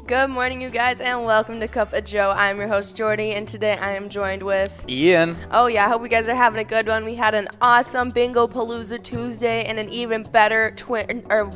Good morning, you guys, and welcome to Cup of Joe. I'm your host, Jordy, and today I am joined with Ian. Oh yeah, I hope you guys are having a good one. We had an awesome Bingo Palooza Tuesday and an even better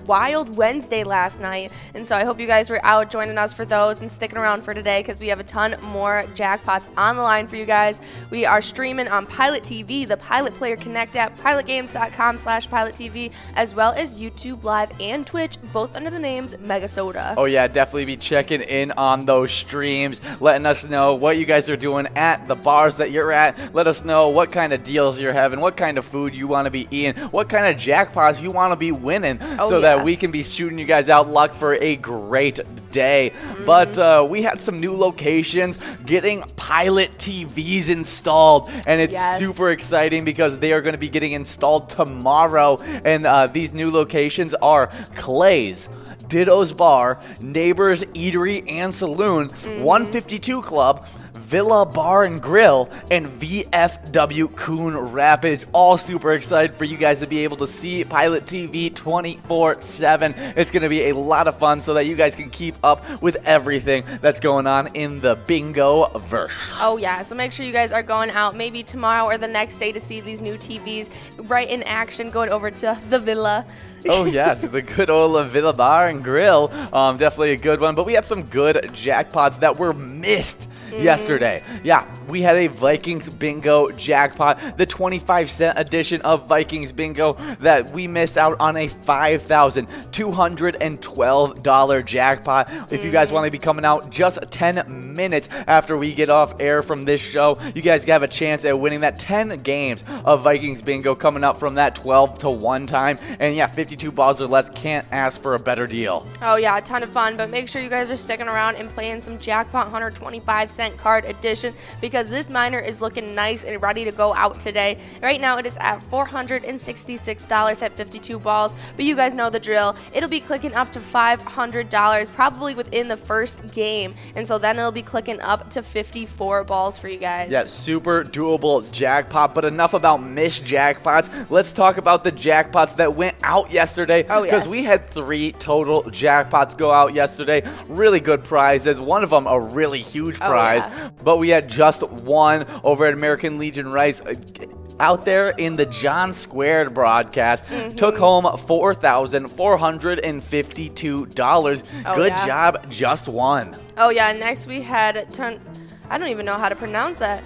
Wild Wednesday last night. And so I hope you guys were out joining us for those and sticking around for today because we have a ton more jackpots on the line for you guys. We are streaming on PilotTV, the Pilot Player Connect app, pilotgames.com/PilotTV, as well as YouTube Live and Twitch, both under the names Megasoda. Oh yeah, definitely be checking in on those streams, letting us know what you guys are doing at the bars that you're at. Let us know what kind of deals you're having, what kind of food you want to be eating, what kind of jackpots you want to be winning, that we can be shooting you guys out luck for a great day. But we had some new locations getting Pilot TVs installed, and it's super exciting because they are going to be getting installed tomorrow. And these new locations are Clay's, Ditto's Bar, Neighbors Eatery and Saloon, 152 Club, Villa Bar and Grill, and VFW Coon Rapids. All super excited for you guys to be able to see Pilot TV 24/7. It's going to be a lot of fun so that you guys can keep up with everything that's going on in the bingo verse. Oh yeah, so make sure you guys are going out maybe tomorrow or the next day to see these new TVs right in action, going over to the Villa. Oh yes, the good old Villa Bar and Grill. Definitely a good one. But we had some good jackpots that were missed yesterday. Yeah, we had a Vikings Bingo jackpot, the 25-cent edition of Vikings Bingo that we missed out on a $5,212 jackpot. If you guys want to be coming out just 10 minutes after we get off air from this show, you guys have a chance at winning that 10 games of Vikings Bingo coming up from that 12-1 time. And yeah, 52 balls or less, can't ask for a better deal. Oh yeah, a ton of fun, but make sure you guys are sticking around and playing some Jackpot Hunter 25-cent card edition because this miner is looking nice and ready to go out today. Right now it is at $466 at 52 balls, but you guys know the drill. It'll be clicking up to $500 probably within the first game, and so then it'll be clicking up to 54 balls for you guys. Yeah, super doable jackpot, but enough about missed jackpots. Let's talk about the jackpots that went out yesterday because we had 3 total jackpots go out yesterday. Really good prizes. One of them a really huge prize, but we had just one over at American Legion Rice out there in the John Squared broadcast. Took home $4,452. Good job, just one. Oh yeah, next we had I don't even know how to pronounce that.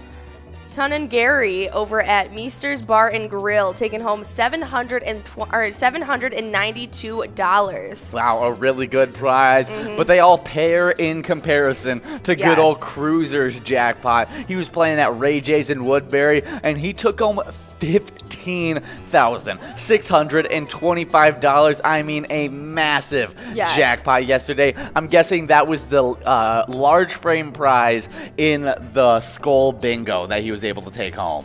Ton and Gary over at Meester's Bar and Grill taking home $792. Wow, a really good prize. But they all pair in comparison to good old Cruiser's jackpot. He was playing at Ray J's in Woodbury, and he took home $15,625. I mean, a massive jackpot yesterday. I'm guessing that was the large frame prize in the Skull Bingo that he was able to take home.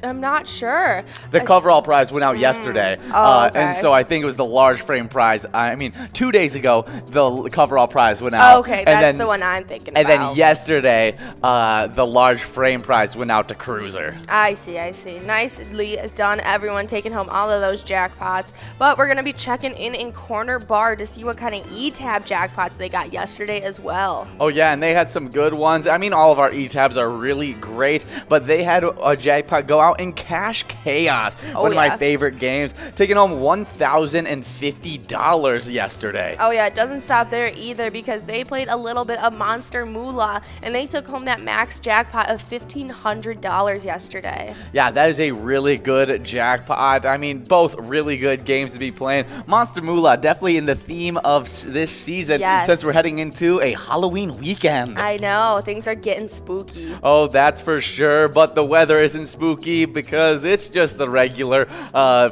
I'm not sure. The coverall prize went out yesterday, and so I think it was the large frame prize. I mean, 2 days ago, the coverall prize went out. Okay, that's the one I'm thinking about. And then yesterday, the large frame prize went out to Cruiser. I see. Nicely done, everyone, taking home all of those jackpots. But we're going to be checking in Corner Bar to see what kind of E-Tab jackpots they got yesterday as well. Oh, yeah, and they had some good ones. I mean, all of our E-Tabs are really great, but they had a jackpot go out in Cash Chaos, one of my favorite games, taking home $1,050 yesterday. Oh yeah, it doesn't stop there either because they played a little bit of Monster Moolah and they took home that max jackpot of $1,500 yesterday. Yeah, that is a really good jackpot. I mean, both really good games to be playing. Monster Moolah, definitely in the theme of this season since we're heading into a Halloween weekend. I know, things are getting spooky. Oh, that's for sure, but the weather isn't spooky because it's just a regular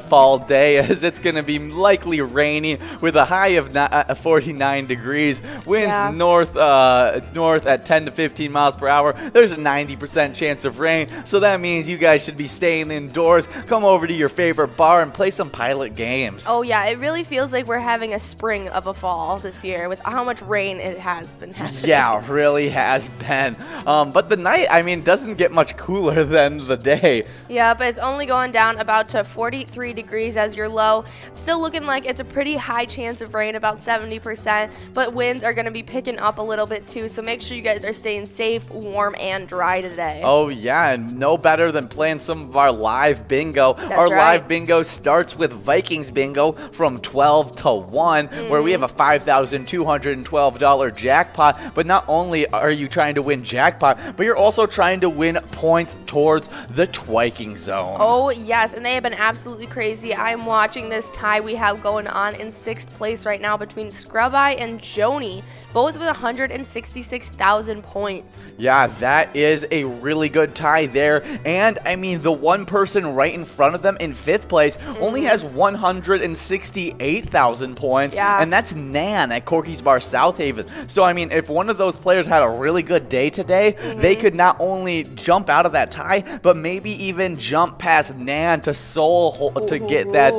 fall day, as it's going to be likely raining with a high of 49 degrees. Winds north at 10 to 15 miles per hour. There's a 90% chance of rain, so that means you guys should be staying indoors. Come over to your favorite bar and play some Pilot games. Oh yeah, it really feels like we're having a spring of a fall this year with how much rain it has been happening. Yeah, really has been. But the night, I mean, doesn't get much cooler than the day. Yeah, but it's only going down about to 43 degrees as your low. Still looking like it's a pretty high chance of rain, about 70%, but winds are going to be picking up a little bit too, so make sure you guys are staying safe, warm, and dry today. Oh, yeah, and no better than playing some of our live bingo. Our live bingo starts with Vikings bingo from 12 to 1, where we have a $5,212 jackpot, but not only are you trying to win jackpot, but you're also trying to win points towards the Twiking zone. Oh, yes, and they have been absolutely crazy. I'm watching this tie we have going on in 6th place right now between Scrub Eye and Joni, both with 166,000 points. Yeah, that is a really good tie there. And, I mean, the one person right in front of them in 5th place only has 168,000 points, and that's Nan at Corky's Bar South Haven. So, I mean, if one of those players had a really good day today, they could not only jump out of that tie, but maybe even jump past Nan to to get that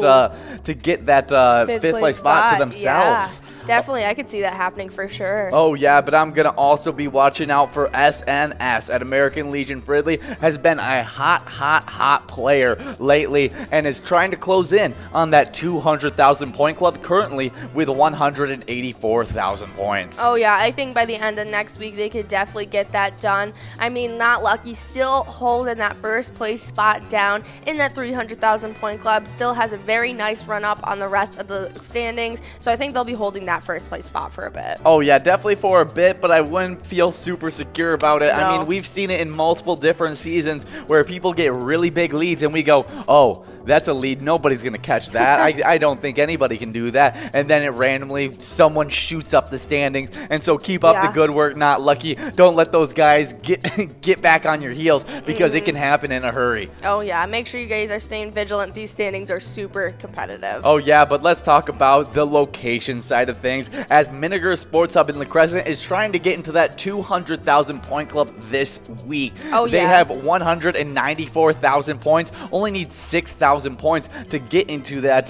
5th place spot to themselves. Yeah, definitely, I could see that happening for sure. Oh yeah, but I'm gonna also be watching out for SNS at American Legion. Fridley has been a hot player lately and is trying to close in on that 200,000 point club currently with 184,000 points. Oh yeah, I think by the end of next week they could definitely get that done. I mean, not lucky, still holding that 1st place spot down in that 300,000 point club, still has a very nice run up on the rest of the standings, so I think they'll be holding that 1st place spot for a bit. Oh yeah, definitely for a bit, but I wouldn't feel super secure about it. No. I mean, we've seen it in multiple different seasons where people get really big leads and we go, oh, that's a lead. Nobody's going to catch that. I don't think anybody can do that. And then it randomly, someone shoots up the standings. And so keep up the good work, not lucky. Don't let those guys get back on your heels because it can happen in a hurry. Oh, yeah. Make sure you guys are staying vigilant. These standings are super competitive. Oh, yeah. But let's talk about the location side of things, as Miniger Sports Hub in La Crescent is trying to get into that 200,000 point club this week. Oh, yeah. They have 194,000 points, only need 6,000 points to get into that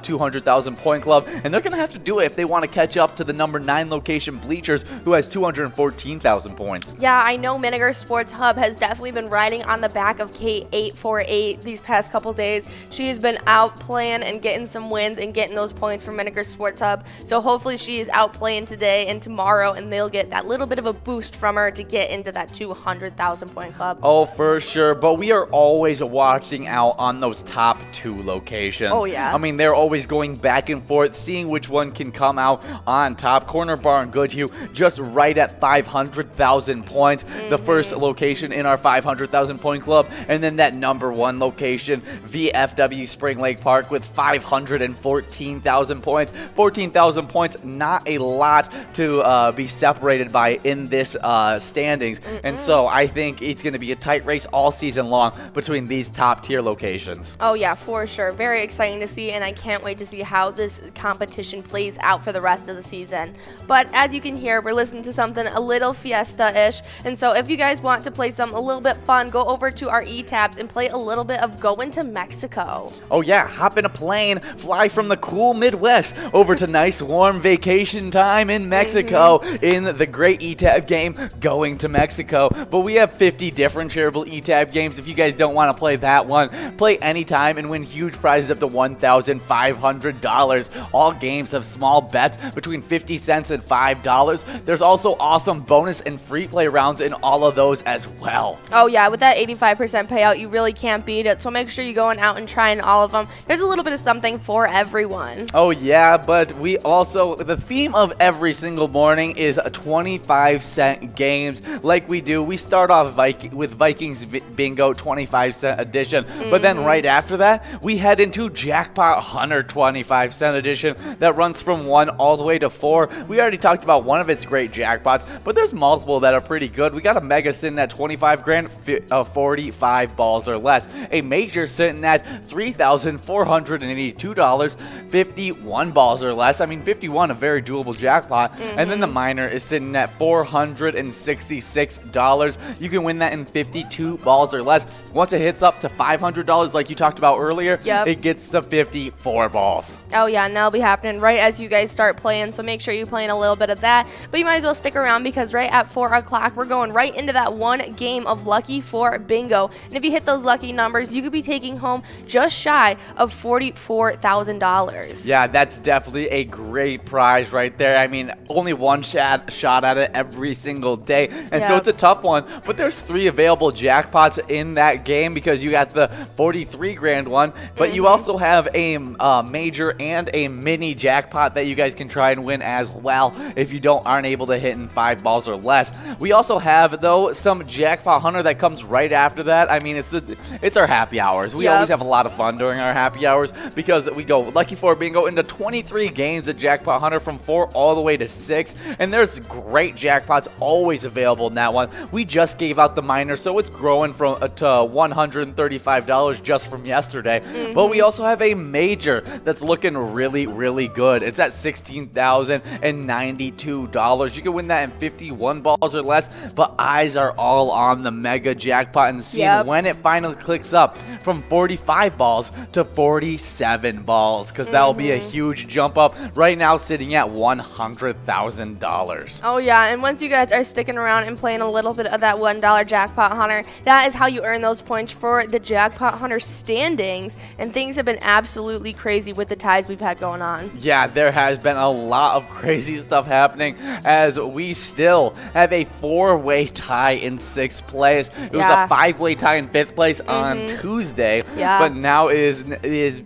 200,000 point club, and they're going to have to do it if they want to catch up to the number 9 location Bleachers, who has 214,000 points. Yeah, I know Miniger Sports Hub has definitely been riding on the back of K848 these past couple days. She has been out playing and getting some wins and getting those points for Miniger Sports Hub, so hopefully she is out playing today and tomorrow, and they'll get that little bit of a boost from her to get into that 200,000 point club. Oh, for sure, but we are always watching out on those top 2 locations. Oh, yeah. I mean, they're always going back and forth, seeing which one can come out on top. Corner Bar and Goodhue just right at 500,000 points, the first location in our 500,000 point club, and then that number 1 location, VFW Spring Lake Park, with 514,000 points. 14,000 points, not a lot to be separated by in this standings, and so I think it's going to be a tight race all season long between these top tier locations. Oh yeah, for sure. Very exciting to see, and I can't wait to see how this competition plays out for the rest of the season. But as you can hear, we're listening to something a little fiesta-ish, and so if you guys want to play something a little bit fun, go over to our e-tabs and play a little bit of Going to Mexico. Oh yeah, hop in a plane, fly from the cool Midwest over to nice warm vacation time in Mexico in the great e-tab game, Going to Mexico. But we have 50 different shareable e-tab games. If you guys don't want to play that one, play anytime and win huge prizes up to $1,500. All games have small bets between 50 cents and $5. There's also awesome bonus and free play rounds in all of those as well. Oh yeah, with that 85% payout, you really can't beat it. So make sure you're going out and trying all of them. There's a little bit of something for everyone. Oh yeah, but we also, the theme of every single morning is 25-cent games. Like we do, we start off with Vikings Bingo 25-cent edition, but then right after that, we head into Jackpot Hunter 25-cent edition that runs from 1 all the way to 4. We already talked about one of its great jackpots, but there's multiple that are pretty good. We got a mega sitting at 25 grand, 45 balls or less. A major sitting at $3,482, 51 balls or less. I mean, 51, a very doable jackpot. And then the minor is sitting at $466. You can win that in 52 balls or less. Once it hits up to $500, balls like you talked about earlier, Yep. it gets to 54 balls. Oh yeah, and that'll be happening right as you guys start playing, so make sure you play in a little bit of that. But you might as well stick around because right at 4 o'clock, we're going right into that one game of Lucky 4 Bingo. And if you hit those lucky numbers, you could be taking home just shy of $44,000. Yeah, that's definitely a great prize right there. I mean, only one shot at it every single day, and so Yep. it's a tough one. But there's 3 available jackpots in that game because you got the 43 grand one, but you also have a major and a mini jackpot that you guys can try and win as well if you aren't able to hit in 5 balls or less. We also have though some jackpot hunter that comes right after that. I mean, it's our happy hours. We Yep. always have a lot of fun during our happy hours because we go Lucky 4 Bingo into 23 games at Jackpot Hunter from 4 all the way to 6, and there's great jackpots always available in that one. We just gave out the minor, so it's growing from to $135 just from yesterday. But we also have a major that's looking really, really good. It's at $16,092. You can win that in 51 balls or less, but eyes are all on the mega jackpot and seeing Yep. when it finally clicks up from 45 balls to 47 balls, because that'll be a huge jump up. Right now sitting at $100,000. Oh yeah, and once you guys are sticking around and playing a little bit of that $1 Jackpot Hunter, that is how you earn those points for the Jackpot Hunter standings, and things have been absolutely crazy with the ties we've had going on. Yeah, there has been a lot of crazy stuff happening as we still have a 4-way tie in 6th place. It was a 5-way tie in 5th place on Tuesday, Yeah. but now is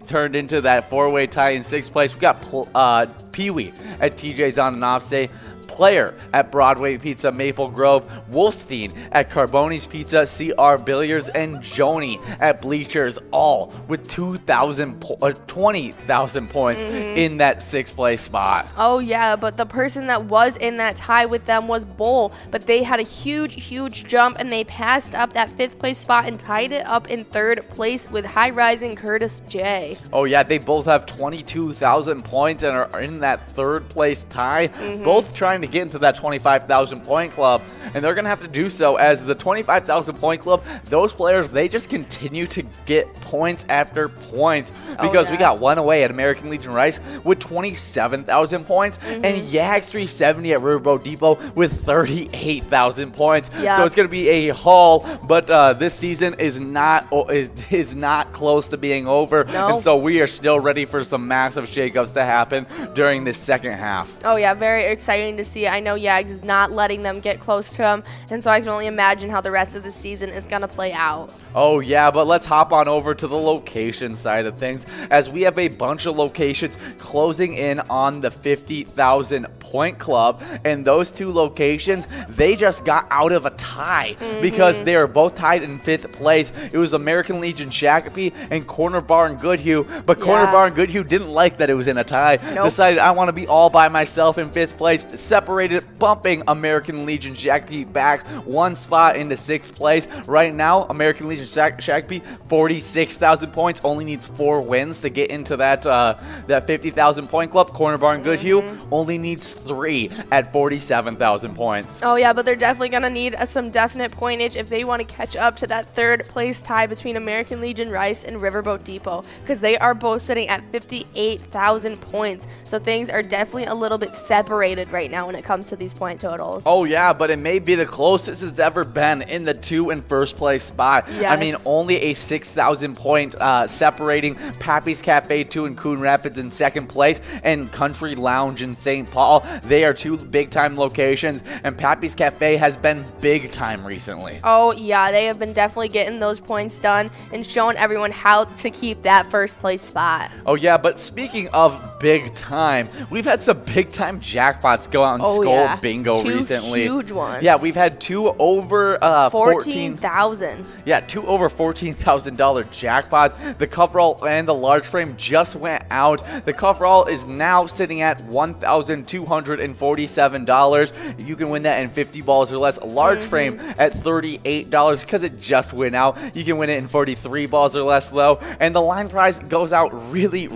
turned into that 4-way tie in 6th place. We got Pee-wee at TJ's on and off day, Player at Broadway Pizza Maple Grove, Wolfstein at Carboni's Pizza, CR Billiards, and Joni at Bleachers, all with 20,000 points in that 6th place spot. Oh yeah, but the person that was in that tie with them was Bull, but they had a huge jump and they passed up that 5th place spot and tied it up in 3rd place with High Rising Curtis J. Oh yeah, they both have 22,000 points and are in that 3rd place tie, both trying to get into that 25,000 point club, and they're gonna have to do so as the 25,000 point club. Those players, they just continue to get points after points because we got one away at American Legion Rice with 27,000 points and Yags 370 at Riverboat Depot with 38,000 points. So it's gonna be a haul, but this season is not close to being over, and so we are still ready for some massive shakeups to happen during this second half. Oh yeah, very exciting to see. I know Yags is not letting them get close to him, and so I can only imagine how the rest of the season is going to play out. Oh yeah, but let's hop on over to the location side of things as we have a bunch of locations closing in on the 50,000 point club, and those 2 locations, they just got out of a tie because they are both tied in 5th place. It was American Legion Shakopee and Corner Bar and Goodhue, but Corner Bar and Goodhue didn't like that it was in a tie. Decided I want to be all by myself in 5th place, separated, bumping American Legion Shakopee back 1 spot into 6th place. Right now, American Legion Shakopee 46,000 points, only needs 4 wins to get into that 50,000 point club. Corner Bar and Goodhue only needs 3 at 47,000 points. Oh yeah, but they're definitely going to need some definite pointage if they want to catch up to that 3rd place tie between American Legion Rice and Riverboat Depot, because they are both sitting at 58,000 points. So things are definitely a little bit separated right now when it comes to these point totals. Oh yeah, but it may be the closest it's ever been in the 2 and 1st place spot. Yes. I mean, only a 6,000 point separating Pappy's Cafe 2 in Coon Rapids in 2nd place and Country Lounge in St. Paul. They are 2 big time locations, and Pappy's Cafe has been big time recently. Oh yeah, they have been definitely getting those points done and showing everyone how to keep that 1st place spot. Oh yeah, but speaking of big time, we've had some big time jackpots go out in Skull Bingo 2 recently. Huge ones. Yeah, we've had 2 over 14,000. Yeah, 2 over $14,000 jackpots. The coverall and the large frame just went out. The coverall is now sitting at $1,247. You can win that in 50 balls or less. A large frame at $38 because it just went out. You can win it in 43 balls or less though. And the line prize goes out really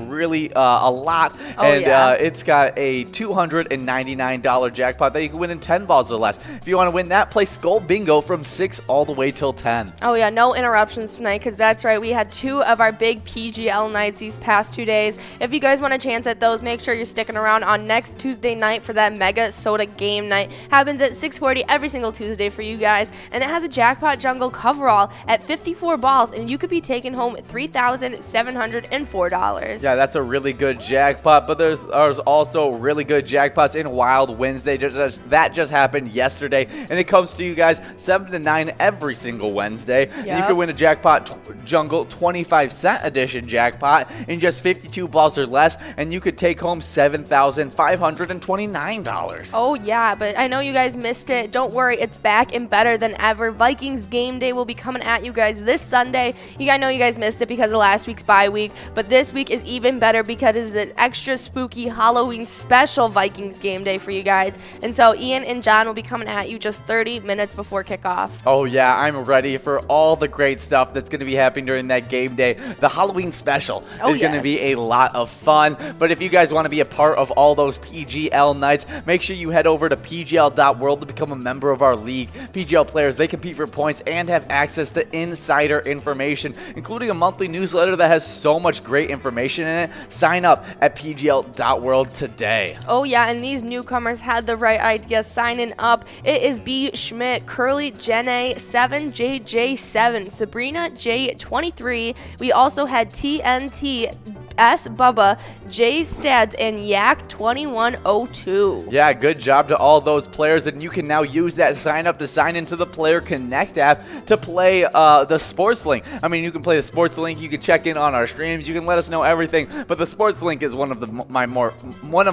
a lot. It's got a $299 $1,000 jackpot that you can win in 10 balls or less. If you want to win that, play Skull Bingo from 6 all the way till 10. Oh yeah, no interruptions tonight, because that's right, we had 2 of our big PGL nights these past 2 days. If you guys want a chance at those, make sure you're sticking around on next Tuesday night for that Mega Soda Game Night. Happens at 6:40 every single Tuesday for you guys, and it has a Jackpot Jungle coverall at 54 balls, and you could be taking home $3,704. Yeah, that's a really good jackpot, but there's also really good jackpots in Wild Wednesday. That just happened yesterday, and it comes to you guys 7 to 9 every single Wednesday. Yep. You can win a Jackpot Jungle 25-cent edition jackpot in just 52 balls or less, and you could take home $7,529. Oh yeah, but I know you guys missed it. Don't worry, it's back and better than ever. Vikings Game Day will be coming at you guys this Sunday. I know you guys missed it because of last week's bye week, but this week is even better because it's an extra spooky Halloween special Vikings Game Day for you guys. And so Ian and John will be coming at you just 30 minutes before kickoff. Oh yeah, I'm ready for all the great stuff that's going to be happening during that game day. The Halloween special is going to be a lot of fun. But if you guys want to be a part of all those PGL nights, make sure you head over to pgl.world to become a member of our league. PGL players, they compete for points and have access to insider information, including a monthly newsletter that has so much great information in it. Sign up at pgl.world today. Oh yeah, and these newcomers had the right idea signing up. It is B. Schmidt, Curly, Jenna 7, JJ7, Sabrina J23. We also had TNT, S. Bubba, J. Stads, and Yak 2102. Yeah, good job to all those players, and you can now use that sign up to sign into the Player Connect app to play the Sports Link. I mean, you can play the Sports Link, you can check in on our streams, you can let us know everything, but the Sports Link is one of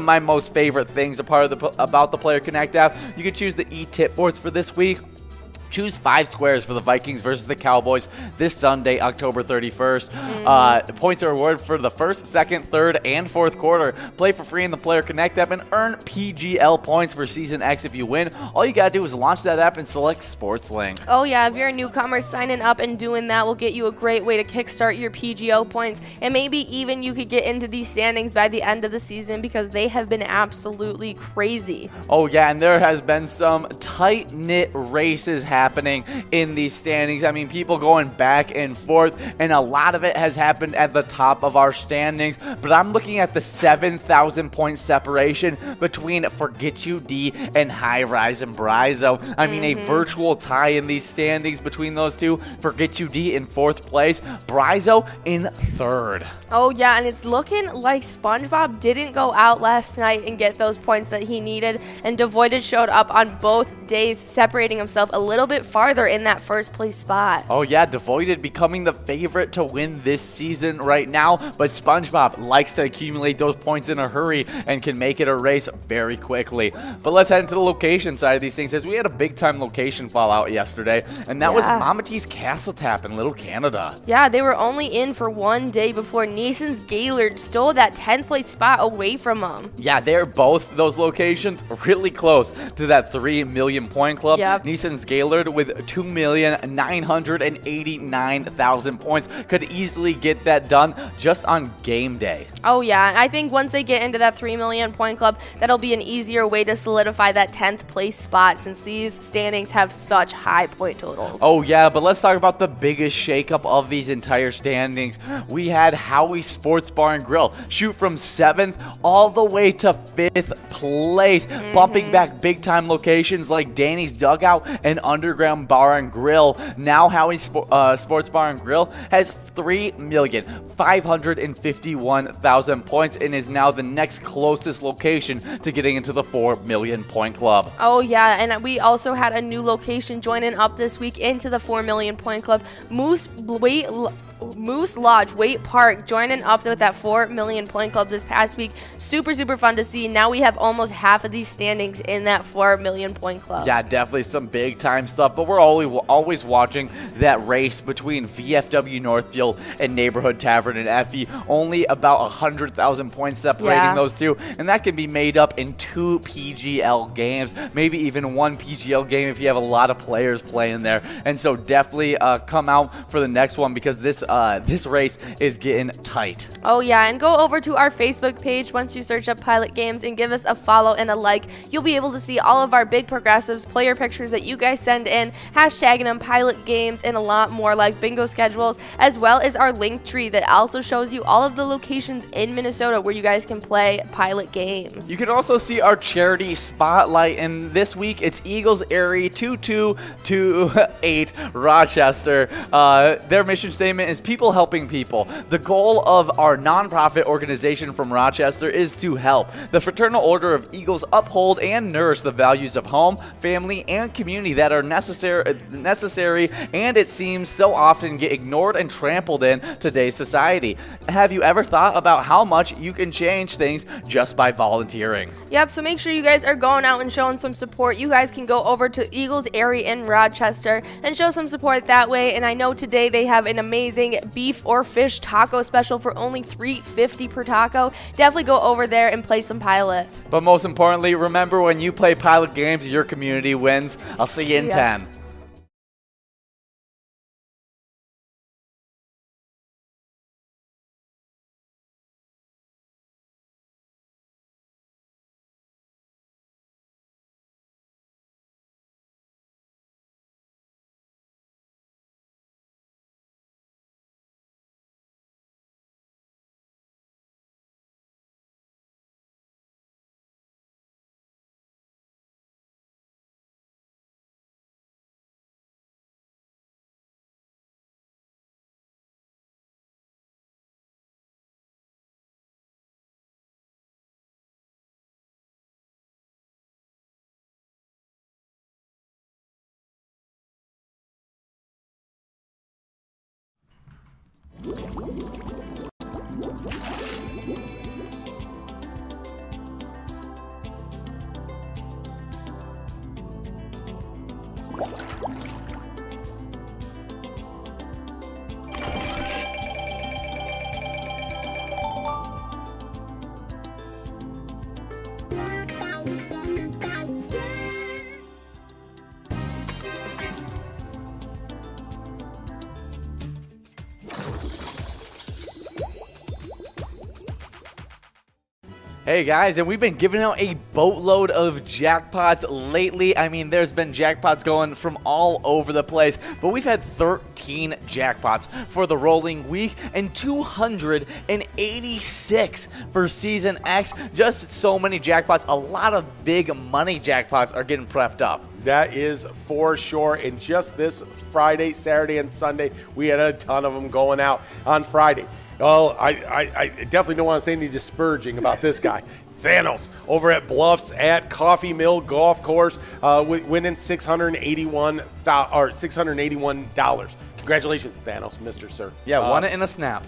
my most favorite things about the Player Connect app. You can choose the e-tip boards for this week. Choose 5 squares for the Vikings versus the Cowboys this Sunday, October 31st. Points are awarded for the first, second, third, and fourth quarter. Play for free in the Player Connect app and earn PGL points for Season X if you win. All you gotta do is launch that app and select Sports Link. Oh yeah, if you're a newcomer, signing up and doing that will get you a great way to kickstart your PGO points, and maybe even you could get into these standings by the end of the season because they have been absolutely crazy. Oh yeah, and there has been some tight-knit races happening in these standings. I mean, people going back and forth, and a lot of it has happened at the top of our standings, but I'm looking at the 7,000 point separation between Forget You D and High Rise and Brizo. I mean, a virtual tie in these standings between those two. Forget You D in 4th place, Brizo in 3rd. Oh yeah, and it's looking like SpongeBob didn't go out last night and get those points that he needed, and Devoided showed up on both days, separating himself a little bit farther in that 1st place spot. Oh yeah, Devoided becoming the favorite to win this season right now, but SpongeBob likes to accumulate those points in a hurry and can make it a race very quickly. But let's head into the location side of these things, as we had a big time location fallout yesterday, and that was Mama T's Castle Tap in Little Canada. Yeah, they were only in for 1 day before Neeson's Gaylord stole that 10th place spot away from them. Yeah, they're both those locations really close to that 3 million point club. Yep. Neeson's Gaylord with 2,989,000 points could easily get that done just on game day. Oh yeah, I think once they get into that 3 million point club, that'll be an easier way to solidify that 10th place spot, since these standings have such high point totals. Oh yeah, but let's talk about the biggest shakeup of these entire standings. We had Howie's Sports Bar and Grill shoot from 7th all the way to 5th place, bumping back big time locations like Danny's Dugout and Underground Bar and Grill. Now Howie's Sports Bar and Grill has 3,551,000 points and is now the next closest location to getting into the 4 million point club. Oh yeah, and we also had a new location joining up this week into the 4 million point club. Moose Lodge, Waite Park, joining up with that 4 million point club this past week. Super fun to see. Now we have almost half of these standings in that 4 million point club. Yeah, definitely some big time stuff, but we're always watching that race between VFW Northfield and Neighborhood Tavern and Effie. Only about 100,000 points separating those two, and that can be made up in 2 PGL games, maybe even 1 PGL game if you have a lot of players playing there. And so definitely come out for the next one, because this race is getting tight. Oh yeah, and go over to our Facebook page once you search up Pilot Games and give us a follow and a like. You'll be able to see all of our big progressives player pictures that you guys send in, hashtagging them Pilot Games, and a lot more like bingo schedules, as well as our link tree that also shows you all of the locations in Minnesota where you guys can play Pilot Games. You can also see our charity spotlight, and this week it's Eagles Airy 2228 Rochester. Their mission statement is people helping people. The goal of our nonprofit organization from Rochester is to help. The Fraternal Order of Eagles uphold and nourish the values of home, family, and community that are necessary and it seems so often get ignored and trampled in today's society. Have you ever thought about how much you can change things just by volunteering? Yep, so make sure you guys are going out and showing some support. You guys can go over to Eagles Airy in Rochester and show some support that way. And I know today they have an amazing beef or fish taco special for only $3.50 per taco. Definitely go over there and play some Pilot. But most importantly, remember, when you play Pilot Games, your community wins. I'll see you in 10. Hey guys, and we've been giving out a boatload of jackpots lately. I mean, there's been jackpots going from all over the place, but we've had 13 jackpots for the rolling week and 286 for Season X. Just so many jackpots. A lot of big money jackpots are getting prepped up. That is for sure. And just this Friday, Saturday, and Sunday, we had a ton of them going out on Friday. Well, I definitely don't want to say any disparaging about this guy. Thanos over at Bluffs at Coffee Mill Golf Course, winning $681. Congratulations, Thanos, Mr. Sir. Yeah, won it in a snap.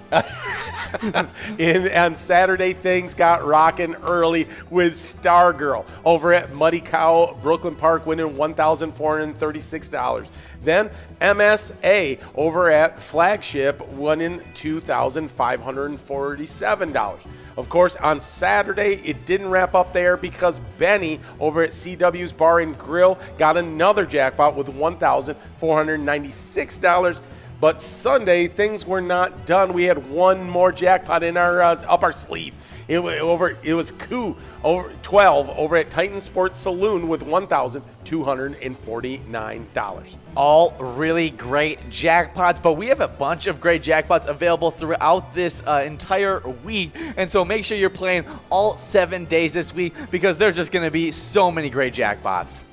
On Saturday, things got rocking early with Stargirl over at Muddy Cow Brooklyn Park, winning $1,436. Then MSA over at Flagship, winning $2,547. Of course, on Saturday, it didn't wrap up there because Benny over at CW's Bar and Grill got another jackpot with $1,496. But Sunday, things were not done. We had one more jackpot in our up our sleeve. It was coup over 12 over at Titan Sports Saloon with $1,249. All really great jackpots, but we have a bunch of great jackpots available throughout this entire week, and so make sure you're playing all 7 days this week because there's just going to be so many great jackpots.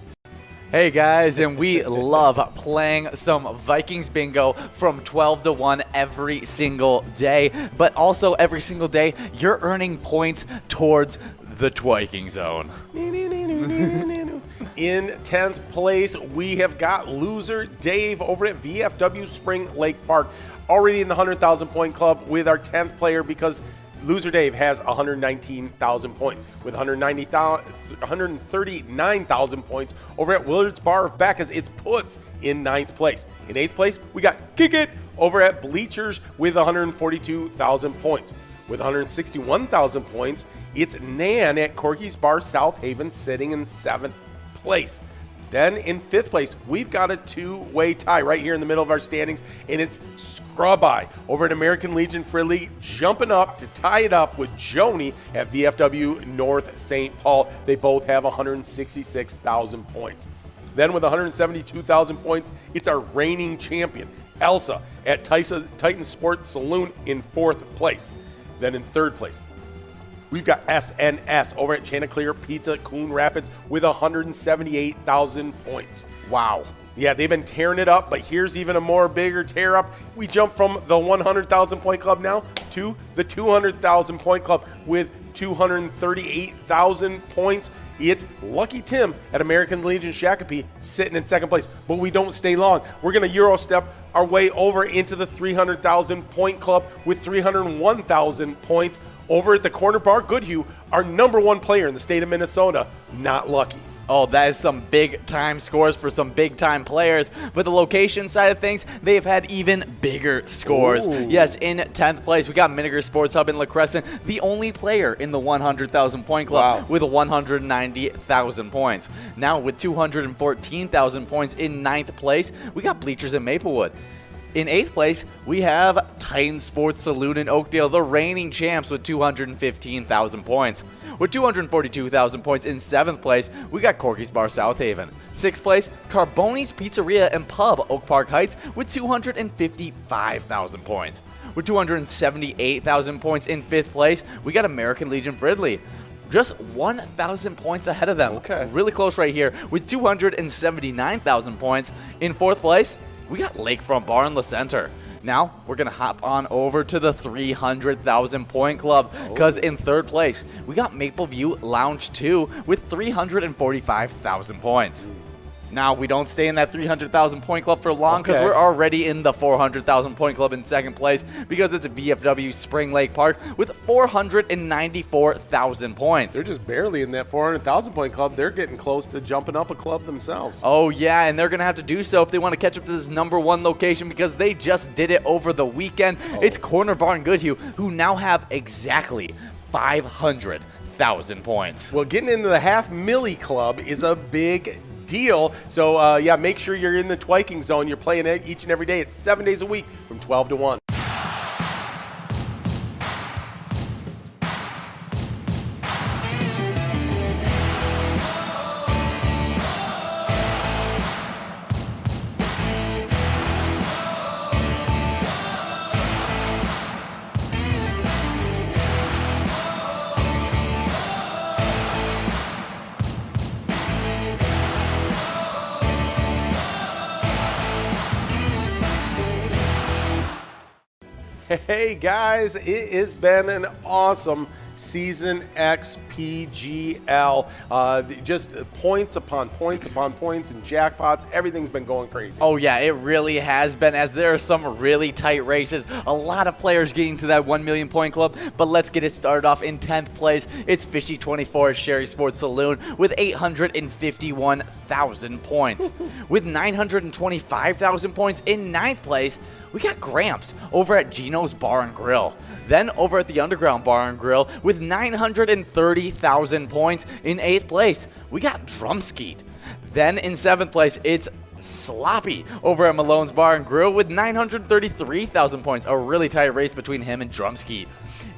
Hey guys, and we love playing some Vikings bingo from 12 to 1 every single day, but also every single day you're earning points towards the twiking zone. In 10th place, we have got loser Dave over at VFW Spring Lake Park, already in the 100,000 point club with our 10th player because Loser Dave has 119,000 points with 139,000 points over at Willard's Bar of Bacchus. It's Puts in 9th place. In 8th place, we got Kick It over at Bleachers with 142,000 points. With 161,000 points, it's Nan at Corky's Bar South Haven sitting in 7th place. Then in 5th place, we've got a 2-way tie right here in the middle of our standings, and it's Scrub Eye over at American Legion Fridley, jumping up to tie it up with Joni at VFW North St. Paul. They both have 166,000 points. Then with 172,000 points, it's our reigning champion, Elsa, at Titan Sports Saloon in 4th place. Then in 3rd place, we've got SNS over at Chanticleer Pizza, Coon Rapids with 178,000 points. Wow. Yeah, they've been tearing it up, but here's even a more bigger tear up. We jump from the 100,000 point club now to the 200,000 point club with 238,000 points. It's Lucky Tim at American Legion Shakopee sitting in 2nd place, but we don't stay long. We're going to Euro step our way over into the 300,000 point club with 301,000 points over at the Corner Bar Goodhue, our #1 player in the state of Minnesota, not Lucky. Oh, that is some big-time scores for some big-time players. But the location side of things, they've had even bigger scores. Ooh. Yes, in 10th place, we got Miniger Sports Hub in La Crescent, the only player in the 100,000 point club with 190,000 points. Now, with 214,000 points in 9th place, we got Bleachers in Maplewood. In 8th place, we have Titan Sports Saloon in Oakdale, the reigning champs with 215,000 points. With 242,000 points in 7th place, we got Corky's Bar South Haven. 6th place, Carboni's Pizzeria and Pub Oak Park Heights with 255,000 points. With 278,000 points in 5th place, we got American Legion Fridley. Just 1,000 points ahead of them. Okay. Really close right here with 279,000 points. In 4th place, we got Lakefront Bar in the center. Now, we're going to hop on over to the 300,000 point club because in 3rd place, we got Mapleview Lounge 2 with 345,000 points. Now, we don't stay in that 300,000 point club for long because we're already in the 400,000 point club in 2nd place because it's a VFW Spring Lake Park with 494,000 points. They're just barely in that 400,000 point club. They're getting close to jumping up a club themselves. Oh, yeah, and they're going to have to do so if they want to catch up to this #1 location because they just did it over the weekend. It's Corner Bar in Goodhue, who now have exactly 500,000 points. Well, getting into the half milli club is a big deal. So, yeah, make sure you're in the twiking zone. You're playing it each and every day. It's 7 days a week from 12 to 1. Hey guys, it has been an awesome Season X PGL. Just points upon points upon points and jackpots. Everything's been going crazy. Oh yeah, it really has been, as there are some really tight races. A lot of players getting to that 1 million point club, but let's get it started off in 10th place. It's Fishy 24 at Sherry Sports Saloon with 851,000 points. With 925,000 points in 9th place, we got Gramps over at Gino's Bar and Grill. Then over at the Underground Bar and Grill with 930,000 points in 8th place, we got Drumskeet. Then in 7th place, it's Sloppy over at Malone's Bar and Grill with 933,000 points. A really tight race between him and Drumskeet.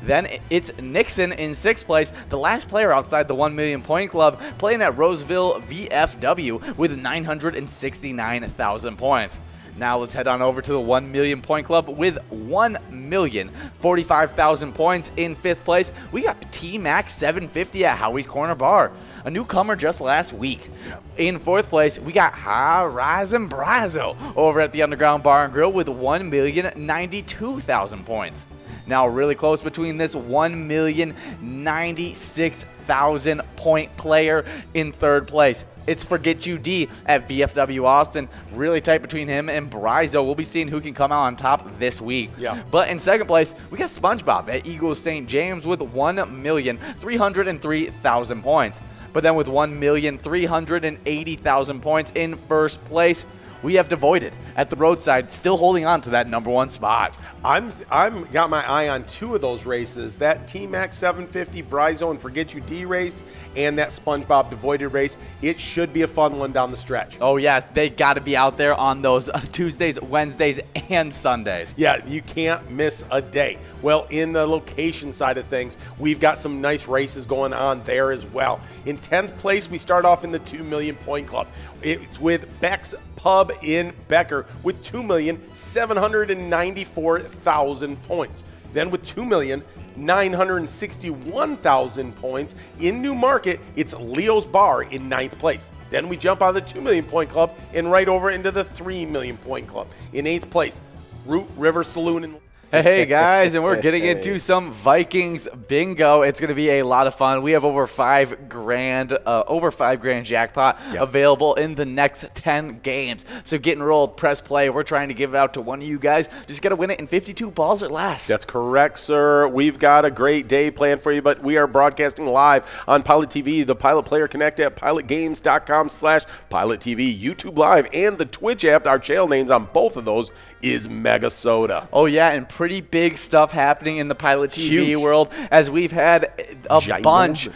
Then it's Nixon in 6th place, the last player outside the 1 million point club, playing at Roseville VFW with 969,000 points. Now let's head on over to the 1 million point club with 1,045,000 points in 5th place. We got T-Max 750 at Howie's Corner Bar, a newcomer just last week. In 4th place, we got Horizon Brazo over at the Underground Bar and Grill with 1,092,000 points. Now really close between this 1,096,000 point player in 3rd place. It's Forget You D at VFW Austin. Really tight between him and Brizo. We'll be seeing who can come out on top this week. Yeah. But in 2nd place, we got SpongeBob at Eagles St. James with 1,303,000 points. But then with 1,380,000 points in 1st place, we have Devoided at the roadside, still holding on to that number 1 spot. I'm got my eye on 2 of those races, that T-Max 750 Bryzo and Forget You D race and that SpongeBob Devoided race. It should be a fun one down the stretch. Oh, yes, they got to be out there on those Tuesdays, Wednesdays, and Sundays. Yeah, you can't miss a day. Well, in the location side of things, we've got some nice races going on there as well. In 10th place, we start off in the 2 million point club. It's with Beck's Pub in Becker with 2,794,000 points. Then with 2,961,000 points in New Market, it's Leo's Bar in 9th place. Then we jump out of the 2 million point club and right over into the 3 million point club. In 8th place, Root River Saloon in Hey guys, and we're getting into some Vikings bingo. It's going to be a lot of fun. We have over $5,000 jackpot available in the next 10 games. So get enrolled, press play. We're trying to give it out to one of you guys. Just got to win it in 52 balls or less. That's correct, sir. We've got a great day planned for you, but we are broadcasting live on Pilot TV, the Pilot Player Connect at pilotgames.com/PilotTV, YouTube Live, and the Twitch app. Our channel names on both of those is Mega Soda. Oh yeah, and pretty big stuff happening in the Pilot TV world, as we've had a bunch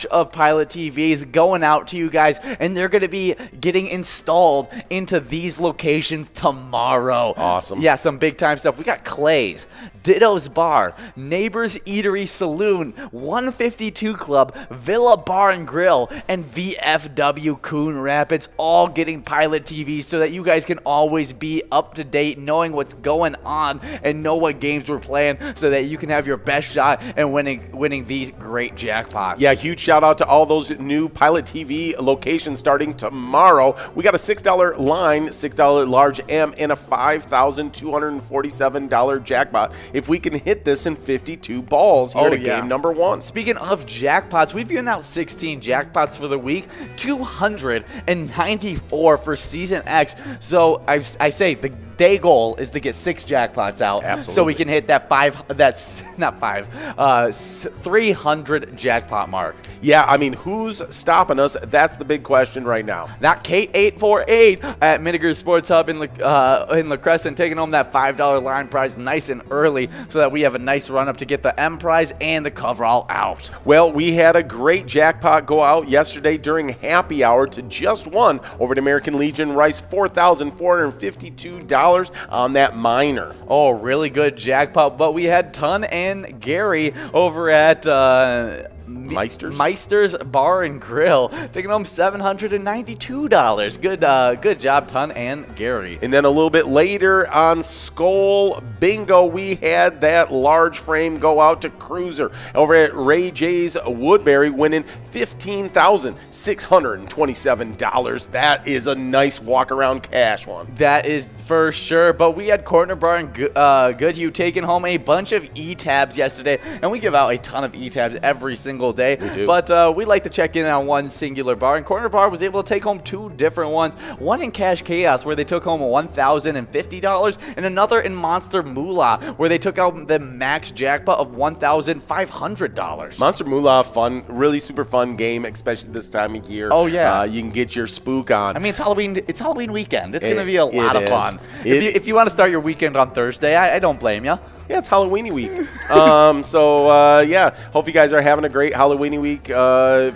of Pilot TVs going out to you guys, and they're going to be getting installed into these locations tomorrow. Awesome. Yeah, some big time stuff. We got Clay's, Ditto's Bar, Neighbors Eatery Saloon, 152 Club, Villa Bar and Grill, and VFW Coon Rapids, all getting Pilot TVs so that you guys can always be up to date, knowing what's going on and know what games we're playing, so that you can have your best shot at winning these great jackpots. Yeah, huge shout out to all those new Pilot TV locations starting tomorrow. We got a $6 line, $6 large M, and a $5,247 jackpot if we can hit this in 52 balls here to game number 1. Speaking of jackpots, we've given out 16 jackpots for the week, 294 for Season X. So I say the day goal is to get 6 jackpots out. Absolutely. So we can hit that 300 jackpot mark. Yeah, I mean, who's stopping us? That's the big question right now. Not Kate848 at Miniger Sports Hub in La Crescent, taking home that $5 line prize nice and early, so that we have a nice run up to get the M prize and the coverall out. Well, we had a great jackpot go out yesterday during happy hour to just one over at American Legion Rice, $4,452 on that minor. Oh, really good jackpot. But we had Ton and Gary over at Meister's Bar and Grill, taking home $792. Good job, Ton and Gary. And then a little bit later on Skull Bingo, we had that large frame go out to Cruiser over at Ray J's Woodbury, winning $15,627. That is a nice walk around cash one. That is for sure. But we had Corner Bar and Goodhue taking home a bunch of E-tabs yesterday, and we give out a ton of E-tabs every single day. We do. But we like to check in on one singular bar, and Corner Bar was able to take home 2 different ones. One in Cash Chaos, where they took home $1,050, and another in Monster Moolah, where they took out the max jackpot of $1,500. Monster Moolah, fun, really super fun game, especially this time of year. Oh yeah, you can get your spook on. I mean, it's Halloween. It's Halloween weekend. It's going to be a lot of fun. If you want to start your weekend on Thursday, I don't blame you. Yeah, it's Halloweeny week. Yeah, hope you guys are having a great Halloweeny week.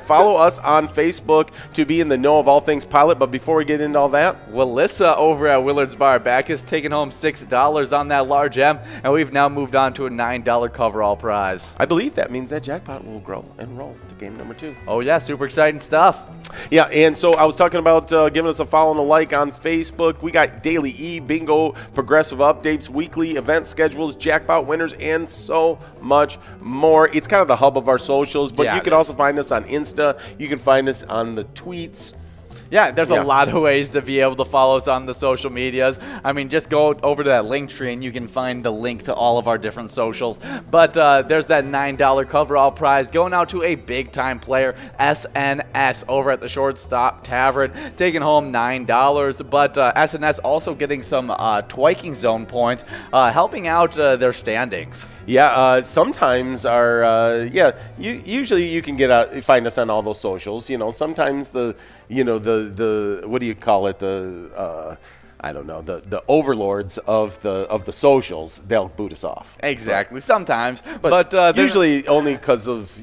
Follow us on Facebook to be in the know of all things Pilot. But before we get into all that, Willissa over at Willard's Bar Back is taking home $6 on that large M, and we've now moved on to a $9 coverall prize. I believe that means that jackpot will grow and roll to game number 2. Oh yeah, super exciting stuff. Yeah, and so I was talking about giving us a follow and a like on Facebook. We got daily bingo, progressive updates, weekly event schedules, jackpot winners, and so much more. It's kind of the hub of our socials, but you can also find us on Insta. You can find us on the tweets. Yeah, there's a lot of ways to be able to follow us on the social medias. I mean, just go over to that link tree and you can find the link to all of our different socials. But there's that $9 coverall prize going out to a big-time player, SNS, over at the Shortstop Tavern, taking home $9. But SNS also getting some Twiking Zone points, helping out their standings. Yeah, sometimes usually you can find us on all those socials. You know, sometimes the the what do you call it, the I don't know, the overlords of the socials, they'll boot us off. Exactly. Sometimes, but but usually only because of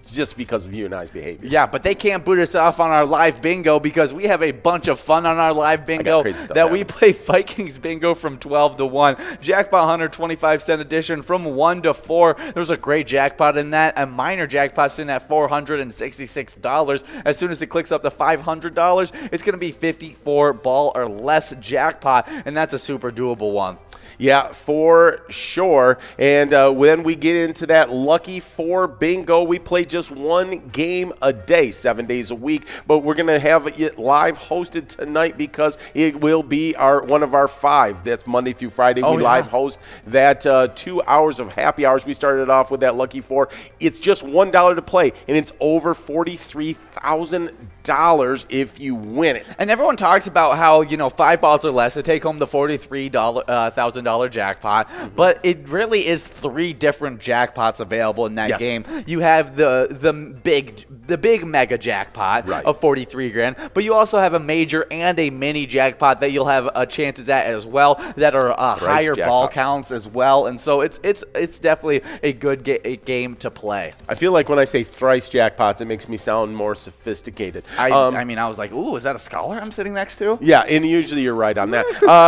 just because of you and I's behavior. Yeah, but they can't boot us off on our live bingo because we have a bunch of fun on our live bingo that we play Vikings bingo from 12 to 1. Jackpot Hunter 25-cent edition from 1 to 4. There's a great jackpot in that. A minor jackpot sitting at $466. As soon as it clicks up to $500, it's going to be 54 ball or less jackpot, and that's a super doable one. Yeah, for sure. And when we get into that Lucky 4 bingo, we play just one game a day, 7 days a week. But we're going to have it live hosted tonight because it will be one of our 5. That's Monday through Friday. We live host that 2 hours of happy hours. We started off with that Lucky 4. It's just $1 to play, and it's over $43,000 if you win it. And everyone talks about how, 5 balls or less to take home the $43,000 jackpot, but it really is 3 different jackpots available in that game. You have the big mega jackpot of 43 grand, but you also have a major and a mini jackpot that you'll have chances at as well that are higher ball counts as well, and so it's definitely a good game to play. I feel like when I say thrice jackpots, it makes me sound more sophisticated. I mean, I was like, ooh, is that a scholar I'm sitting next to? Yeah, and usually you're right on that.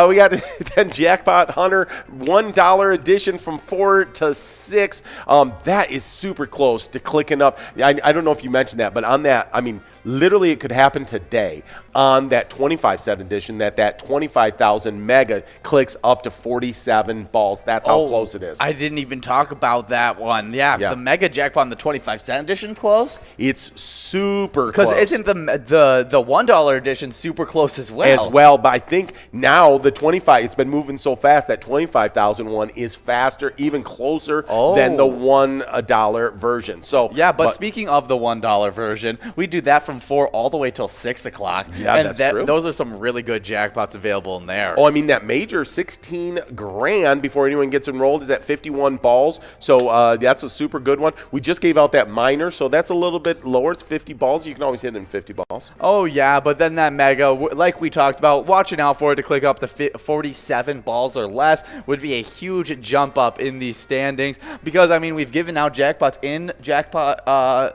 We got then Jackpot Hunter, $1 edition from 4 to 6. That is super close to clicking up. I don't know if you mentioned that, but on that, I mean, literally it could happen today on that 25-cent edition that 25,000 mega clicks up to 47 balls. That's how close it is. I didn't even talk about that one. Yeah. The mega jackpot on the 25-cent edition close? It's super close. Because isn't the $1 edition super close as well? But I think now the 25, it's been moving so fast that 25,000 one is faster, even closer than the $1 version. So yeah, but speaking of the $1 version, we do that from 4 all the way till 6 o'clock. Yeah, and that's true. Those are some really good jackpots available in there. Oh, I mean, that major 16 grand before anyone gets enrolled is at 51 balls. So that's a super good one. We just gave out that minor, so that's a little bit lower. It's 50 balls. You can always hit it in 50 balls. Oh, yeah, but then that mega, like we talked about, watching out for it to click up to 47 balls or less would be a huge jump up in the standings because, I mean, we've given out jackpots in Jackpot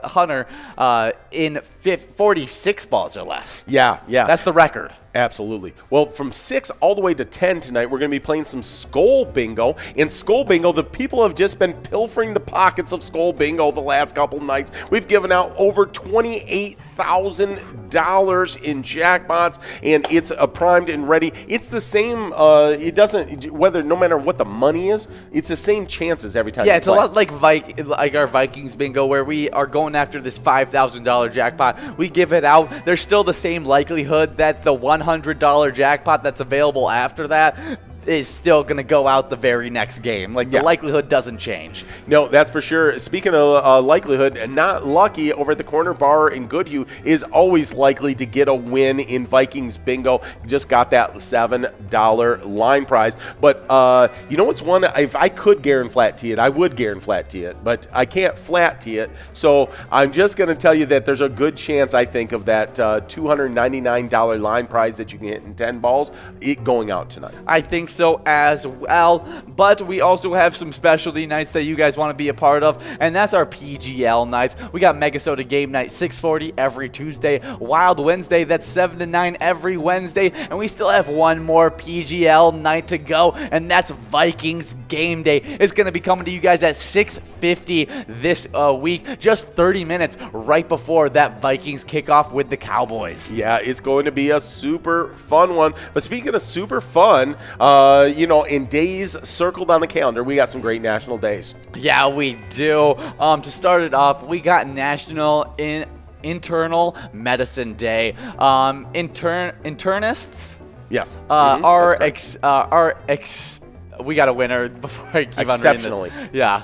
Hunter in 46 balls or less. Yeah. That's the record. Absolutely. Well, from 6 all the way to 10 tonight, we're going to be playing some Skull Bingo. In Skull Bingo, the people have just been pilfering the pockets of Skull Bingo the last couple nights. We've given out over $28,000 in jackpots, and it's primed and ready. It's the same. It doesn't, no matter what the money is, it's the same chances every time. Yeah, it's a lot like our Vikings Bingo, where we are going after this $5,000 jackpot. We give it out. There's still the same likelihood that the $100 jackpot that's available after that is still going to go out the very next game. Like, the likelihood doesn't change. No, that's for sure. Speaking of likelihood, Not Lucky over at the corner bar in Goodhue is always likely to get a win in Vikings Bingo. Just got that $7 line prize. But you know what's one? If I could Garen flat tee it, I would Garen flat tee it. But I can't flat tee it. So I'm just going to tell you that there's a good chance, I think, of that $299 line prize that you can hit in 10 balls, it going out tonight. I think so as well, but we also have some specialty nights that you guys want to be a part of, and that's our PGL nights. We got Mega Soda Game Night 6:40 every Tuesday, Wild Wednesday, that's 7 to 9 every Wednesday, and we still have one more PGL night to go, and that's Vikings Game Day. It's going to be coming to you guys at 6:50 this week, just 30 minutes right before that Vikings kickoff with the Cowboys. Yeah, it's going to be a super fun one. But speaking of super fun, in days circled on the calendar, we got some great national days. Yeah, we do. To start it off, we got National Internal Medicine Day. Internists. Yes. We got a winner before I keep on reading it. Exceptionally. Yeah.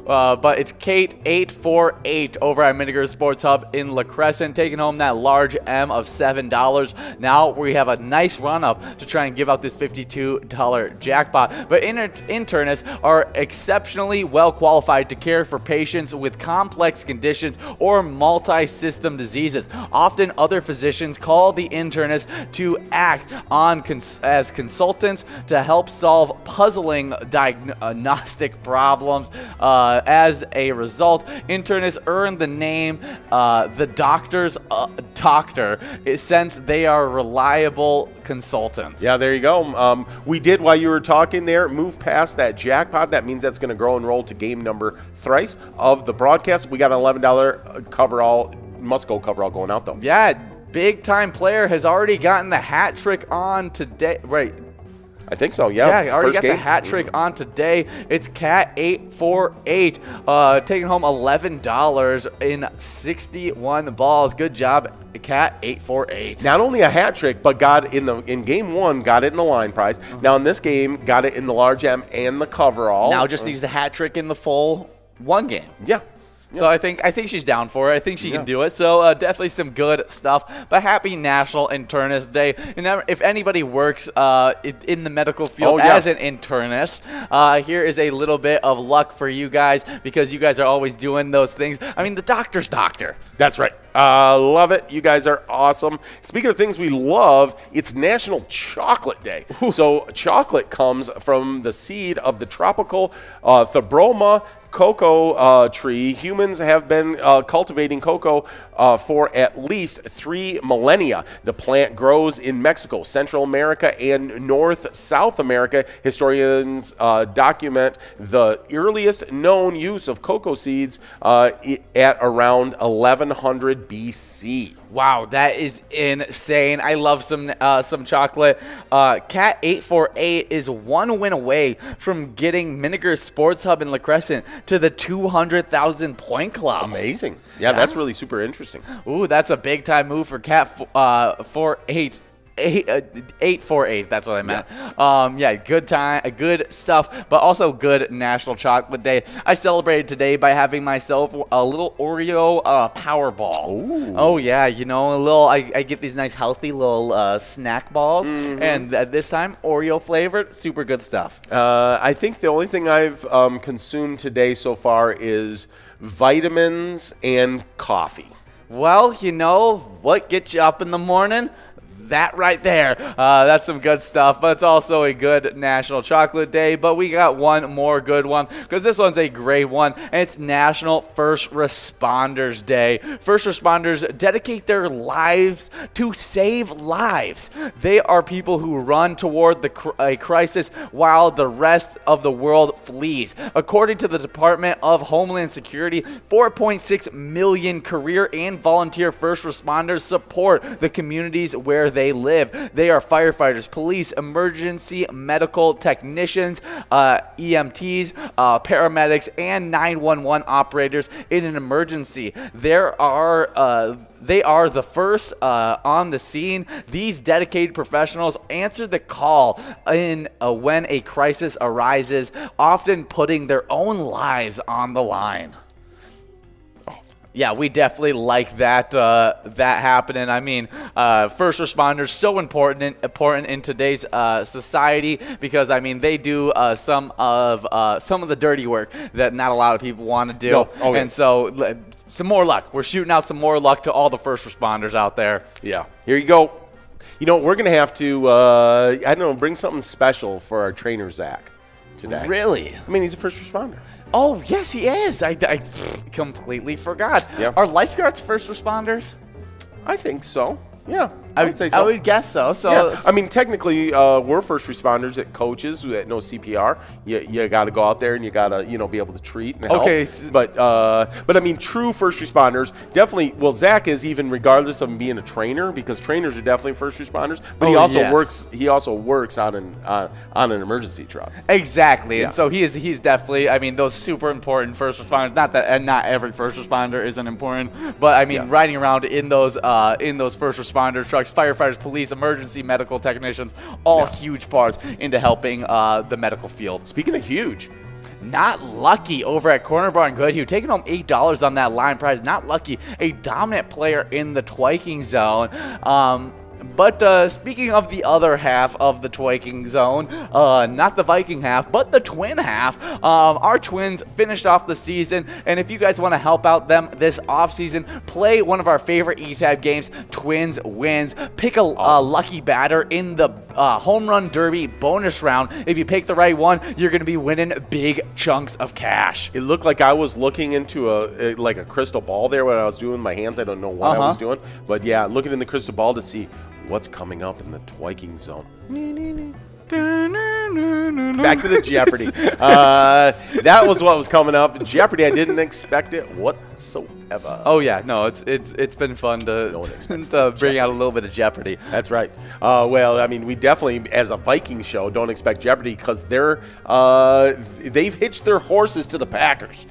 but it's Kate 848 over at Miniger Sports Hub in La Crescent, taking home that large M of $7. Now we have a nice run-up to try and give out this $52 jackpot. But internists are exceptionally well qualified to care for patients with complex conditions or multi-system diseases. Often other physicians call the internist to act on as consultants to help solve puzzling diagnostic problems. As a result, internists earn the name the doctor's doctor, since they are reliable consultants. Yeah, there you go. We did, while you were talking there, move past that jackpot. That means that's going to grow and roll to game number thrice of the broadcast. We got an $11 coverall, must-go coverall going out, though. Yeah, big-time player has already gotten the hat trick on today. Right. I think so, yeah. Yeah, already First got game. the hat trick on today. It's Cat 848, taking home $11 in 61 balls. Good job, Cat 848. Not only a hat trick, but got in game one, got it in the line prize. Now in this game, got it in the large M and the coverall. Now just needs the hat trick in the full one game. Yeah. So I think she's down for it. I think she can do it. So definitely some good stuff. But happy National Internist Day. And if anybody works in the medical field as an internist, here is a little bit of luck for you guys, because you guys are always doing those things. I mean, the doctor's doctor. That's right. Love it. You guys are awesome. Speaking of things we love, it's National Chocolate Day. So chocolate comes from the seed of the tropical Thebroma cocoa tree. Humans have been cultivating cocoa for at least 3 millennia. The plant grows in Mexico, Central America, and South America. Historians document the earliest known use of cocoa seeds at around 1100 BC. Wow, that is insane. I love some chocolate. Cat 848 is 1 win away from getting Miniger Sports Hub in La Crescent to the 200,000 point club. Amazing. Yeah, that's really super interesting. Ooh, that's a big time move for Cat 848. That's what I meant. Yeah, good time, good stuff, but also good National Chocolate Day. I celebrated today by having myself a little Oreo Powerball. Ooh. Oh yeah, you know, a little. I get these nice healthy little snack balls, and this time Oreo flavored, super good stuff. I think the only thing I've consumed today so far is vitamins and coffee. Well, you know what gets you up in the morning? That right there. That's some good stuff, but it's also a good National Chocolate Day. But we got one more good one, because this one's a great one, and it's National First Responders Day. First responders dedicate their lives to save lives. They are people who run toward a crisis while the rest of the world flees. According to the Department of Homeland Security, 4.6 million career and volunteer first responders support the communities where they live. They are firefighters, police, emergency medical technicians, EMTs, paramedics, and 911 operators in an emergency. They are the first on the scene. These dedicated professionals answer the call when a crisis arises, often putting their own lives on the line. Yeah, we definitely like that happening. I mean, first responders so important in today's society, because I mean they do some of the dirty work that not a lot of people want to do. No. Oh, yeah. And so some more luck. We're shooting out some more luck to all the first responders out there. Yeah, here you go. You know, we're gonna have to I don't know, bring something special for our trainer Zach today. Really? I mean, he's a first responder. Oh, yes, he is. I completely forgot. Yeah. Are lifeguards first responders? I think so. Yeah, I would say so. I would guess so. Yeah. I mean, technically, we're first responders at coaches that know CPR. You got to go out there and you got to, be able to treat and help. Okay. But I mean, true first responders definitely. Well, Zach is, even regardless of him being a trainer, because trainers are definitely first responders. But he also works. He also works on an emergency truck. Exactly. Yeah. And so he's definitely. I mean, those super important first responders. Not every first responder isn't important, but I mean, riding around in those first responders trucks, firefighters, police, emergency medical technicians, all huge parts into helping the medical field. Speaking of huge, Not Lucky over at Corner Bar and Goodhue, taking home $8 on that line prize. Not Lucky, a dominant player in the twiking zone. But speaking of the other half of the twiking zone, not the Viking half, but the twin half, our twins finished off the season, and if you guys want to help out them this offseason, play one of our favorite E-Tab games, Twins Wins. Pick a lucky batter in the Home Run Derby bonus round. If you pick the right one, you're going to be winning big chunks of cash. It looked like I was looking into a crystal ball there when I was doing my hands. I don't know what I was doing, but yeah, looking in the crystal ball to see what's coming up in the twiking zone. Back to the Jeopardy. That was what was coming up. Jeopardy, I didn't expect it whatsoever. Oh yeah, no, it's been fun to bring out a little bit of Jeopardy. That's right. Well, I mean, we definitely, as a Viking show, don't expect Jeopardy because they've hitched their horses to the Packers.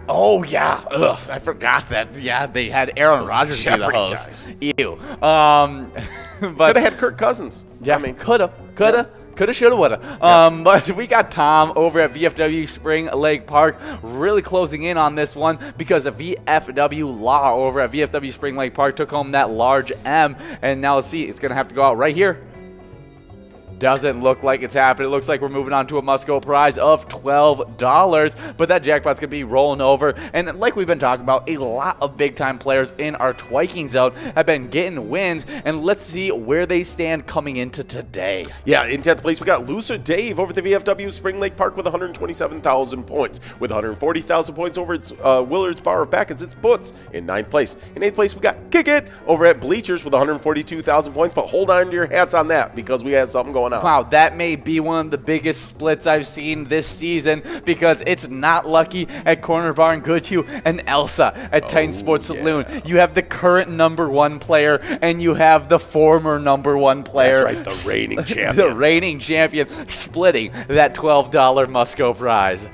Oh yeah, I forgot that. Yeah, they had Aaron Rodgers be the host. Guys. Ew. But could have had Kirk Cousins. Yeah, I mean, coulda, shoulda, woulda. But we got Tom over at VFW Spring Lake Park really closing in on this one because a VFW Law over at VFW Spring Lake Park took home that large M, and now let's see, it's gonna have to go out right here. Doesn't look like it's happening. It looks like we're moving on to a must-go prize of $12, but that jackpot's going to be rolling over. And like we've been talking about, a lot of big-time players in our twiking zone have been getting wins, and let's see where they stand coming into today. Yeah, in 10th place, we got Loser Dave over at the VFW Spring Lake Park with 127,000 points. With 140,000 points over its Willard's Bar of Packets, it's Butts in 9th place. In 8th place, we got Kick It over at Bleachers with 142,000 points, but hold on to your hats on that because we had something going on. Wow, that may be one of the biggest splits I've seen this season because it's Not Lucky at Corner Bar and Goodhue and Elsa at Titan Sports Saloon. You have the current #1 player and you have the former #1 player. That's right, the reigning champion. The reigning champion splitting that $12 must-go prize.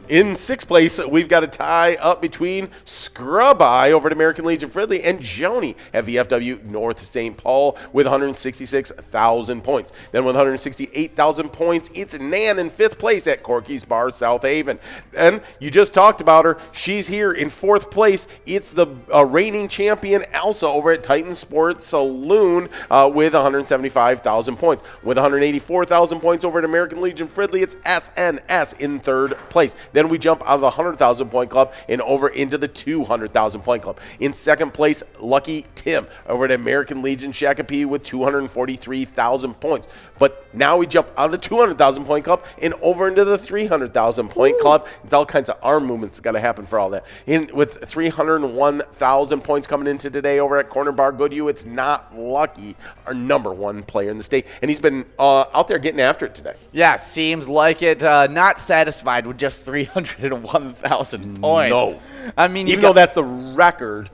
In 6th place, we've got a tie up between Scrub Eye over at American Legion Fridley and Joni at VFW North St. Paul with 166,000 points. Then with 168,000 points, it's Nan in 5th place at Corky's Bar South Haven. And you just talked about her. She's here in 4th place. It's the reigning champion Elsa over at Titan Sports Saloon with 175,000 points. With 184,000 points over at American Legion Fridley, it's SNS in 3rd place. Then we jump out of the 100,000 point club and over into the 200,000 point club. In 2nd place, Lucky Tim over at American Legion Shakopee with 243,000 points. But now we jump out of the 200,000 point club and over into the 300,000 point club. It's all kinds of arm movements that got to happen for all that. With 301,000 points coming into today over at Corner Bar Goodhue, it's Not Lucky, our #1 player in the state. And he's been out there getting after it today. Yeah, seems like it. Not satisfied with just 301,000 points. No. I mean, even though that's the record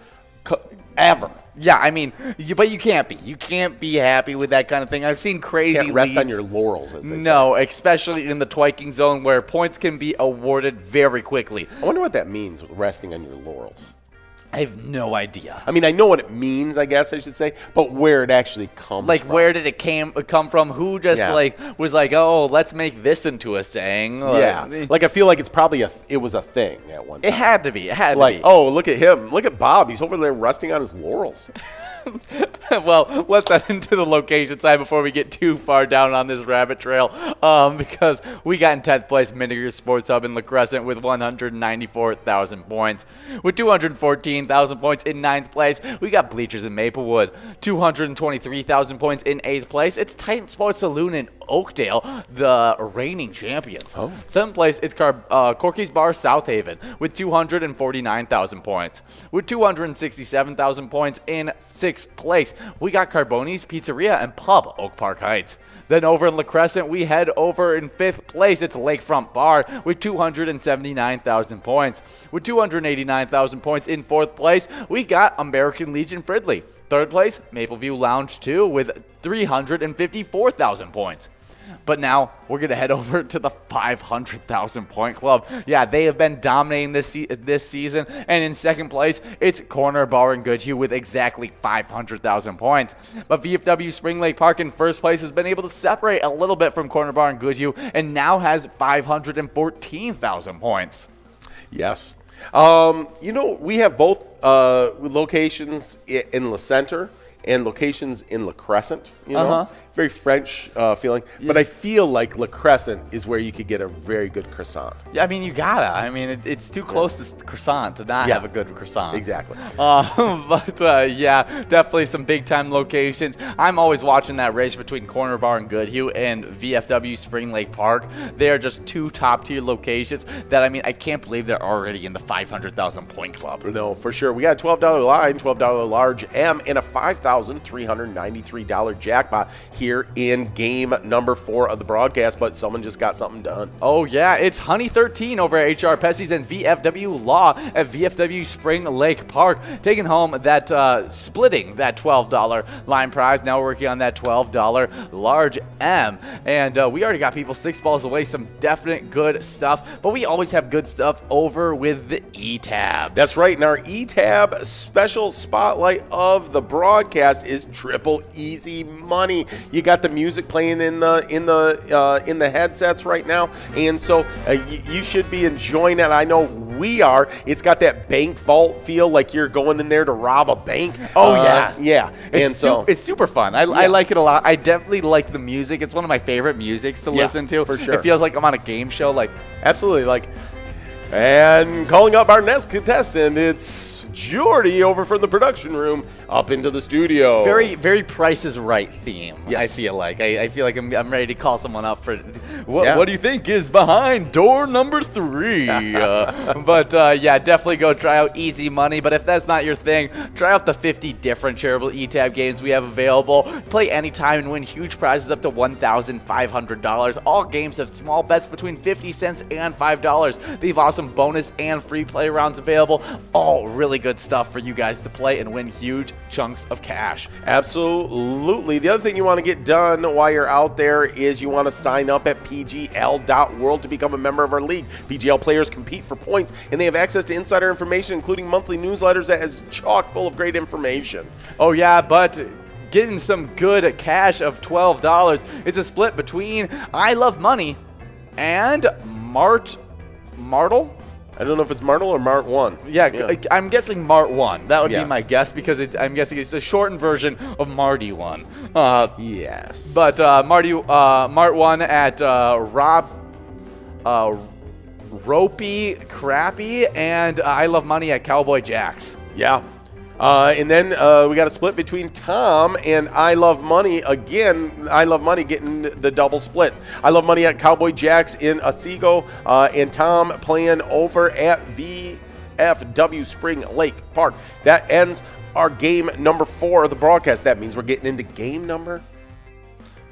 ever. Yeah, I mean, but you can't be. You can't be happy with that kind of thing. I've seen crazy Can't rest leads. on your laurels, as they say. No, especially in the twiking zone where points can be awarded very quickly. I wonder what that means, resting on your laurels. I have no idea. I mean, I know what it means, I guess I should say, but where it actually comes like, from. where did it come from? Who just was like, oh, let's make this into a saying? Yeah, like I feel like it's probably it was a thing at one time. It had to be. It had to be. Oh, look at him. Look at Bob. He's over there resting on his laurels. Well, let's head into the location side before we get too far down on this rabbit trail, because we got in 10th place Miniger Sports Hub in La Crescent with 194,000 points. With 214,000 points in 9th place, we got Bleachers in Maplewood. 223,000 points in 8th place. It's Titan Sports Saloon in Oakdale, the reigning champions. 7th place, it's Corky's Bar South Haven with 249,000 points. With 267,000 points in 6th place, we got Carboni's Pizzeria and Pub, Oak Park Heights. Then over in La Crescent, we head over in 5th place. It's Lakefront Bar with 279,000 points. With 289,000 points in 4th place, we got American Legion Fridley. 3rd place, Mapleview Lounge 2 with 354,000 points. But now we're going to head over to the 500,000 point club. Yeah, they have been dominating this season. And in second place, it's Corner Bar and Goodhue with exactly 500,000 points. But VFW Spring Lake Park in first place has been able to separate a little bit from Corner Bar and Goodhue and now has 514,000 points. Yes. We have both locations in La Center and locations in La Crescent, very French feeling. Yeah. But I feel like La Crescent is where you could get a very good croissant. Yeah, I mean, you gotta. I mean, it's too close to croissant to not have a good croissant. Exactly. Yeah, definitely some big-time locations. I'm always watching that race between Corner Bar and Goodhue and VFW Spring Lake Park. They are just two top-tier locations that, I mean, I can't believe they're already in the 500,000 point club. No, for sure. We got a $12 line, $12 large M, and a $5,393 jackpot here in game number 4 of the broadcast, but someone just got something done. Oh, yeah. It's Honey 13 over at HR Pessy's and VFW Law at VFW Spring Lake Park, taking home that, splitting that $12 line prize. Now we're working on that $12 large M. And we already got people 6 balls away, some definite good stuff, but we always have good stuff over with the E-Tabs. That's right. And our E-Tab special spotlight of the broadcast is triple easy money. You got the music playing in the headsets right now, and so you should be enjoying it. I know we are. It's got that bank vault feel, like you're going in there to rob a bank. Oh yeah. It's super fun. I like it a lot. I definitely like the music. It's one of my favorite musics to listen to. For sure. It feels like I'm on a game show. Like absolutely. And calling up our next contestant, it's Jordy over from the production room up into the studio. Very, very Price is Right theme. Yes. I feel like I'm ready to call someone up for what do you think is behind door number 3? Definitely go try out Easy Money. But if that's not your thing, try out the 50 different charitable E-Tab games we have available. Play anytime and win huge prizes up to $1,500. All games have small bets between 50 cents and $5. They've awesome bonus and free play rounds available. All really good stuff for you guys to play and win huge chunks of cash. Absolutely. The other thing you want to get done while you're out there is you want to sign up at pgl.world to become a member of our league. PGL players compete for points, and they have access to insider information, including monthly newsletters that is chock full of great information. Oh yeah, but getting some good cash of $12. It's a split between I Love Money and Martle? I don't know if it's Martle or Mart 1. Yeah. I'm guessing Mart 1. That would be my guess, because I'm guessing it's the shortened version of Marty 1. Yes. But Mart 1 at Ropey Crappy and I Love Money at Cowboy Jacks. Yeah. And then we got a split between Tom and I Love Money. Again, I Love Money getting the double splits. I Love Money at Cowboy Jacks in Otsego, and Tom playing over at VFW Spring Lake Park. That ends our game number 4 of the broadcast. That means we're getting into game number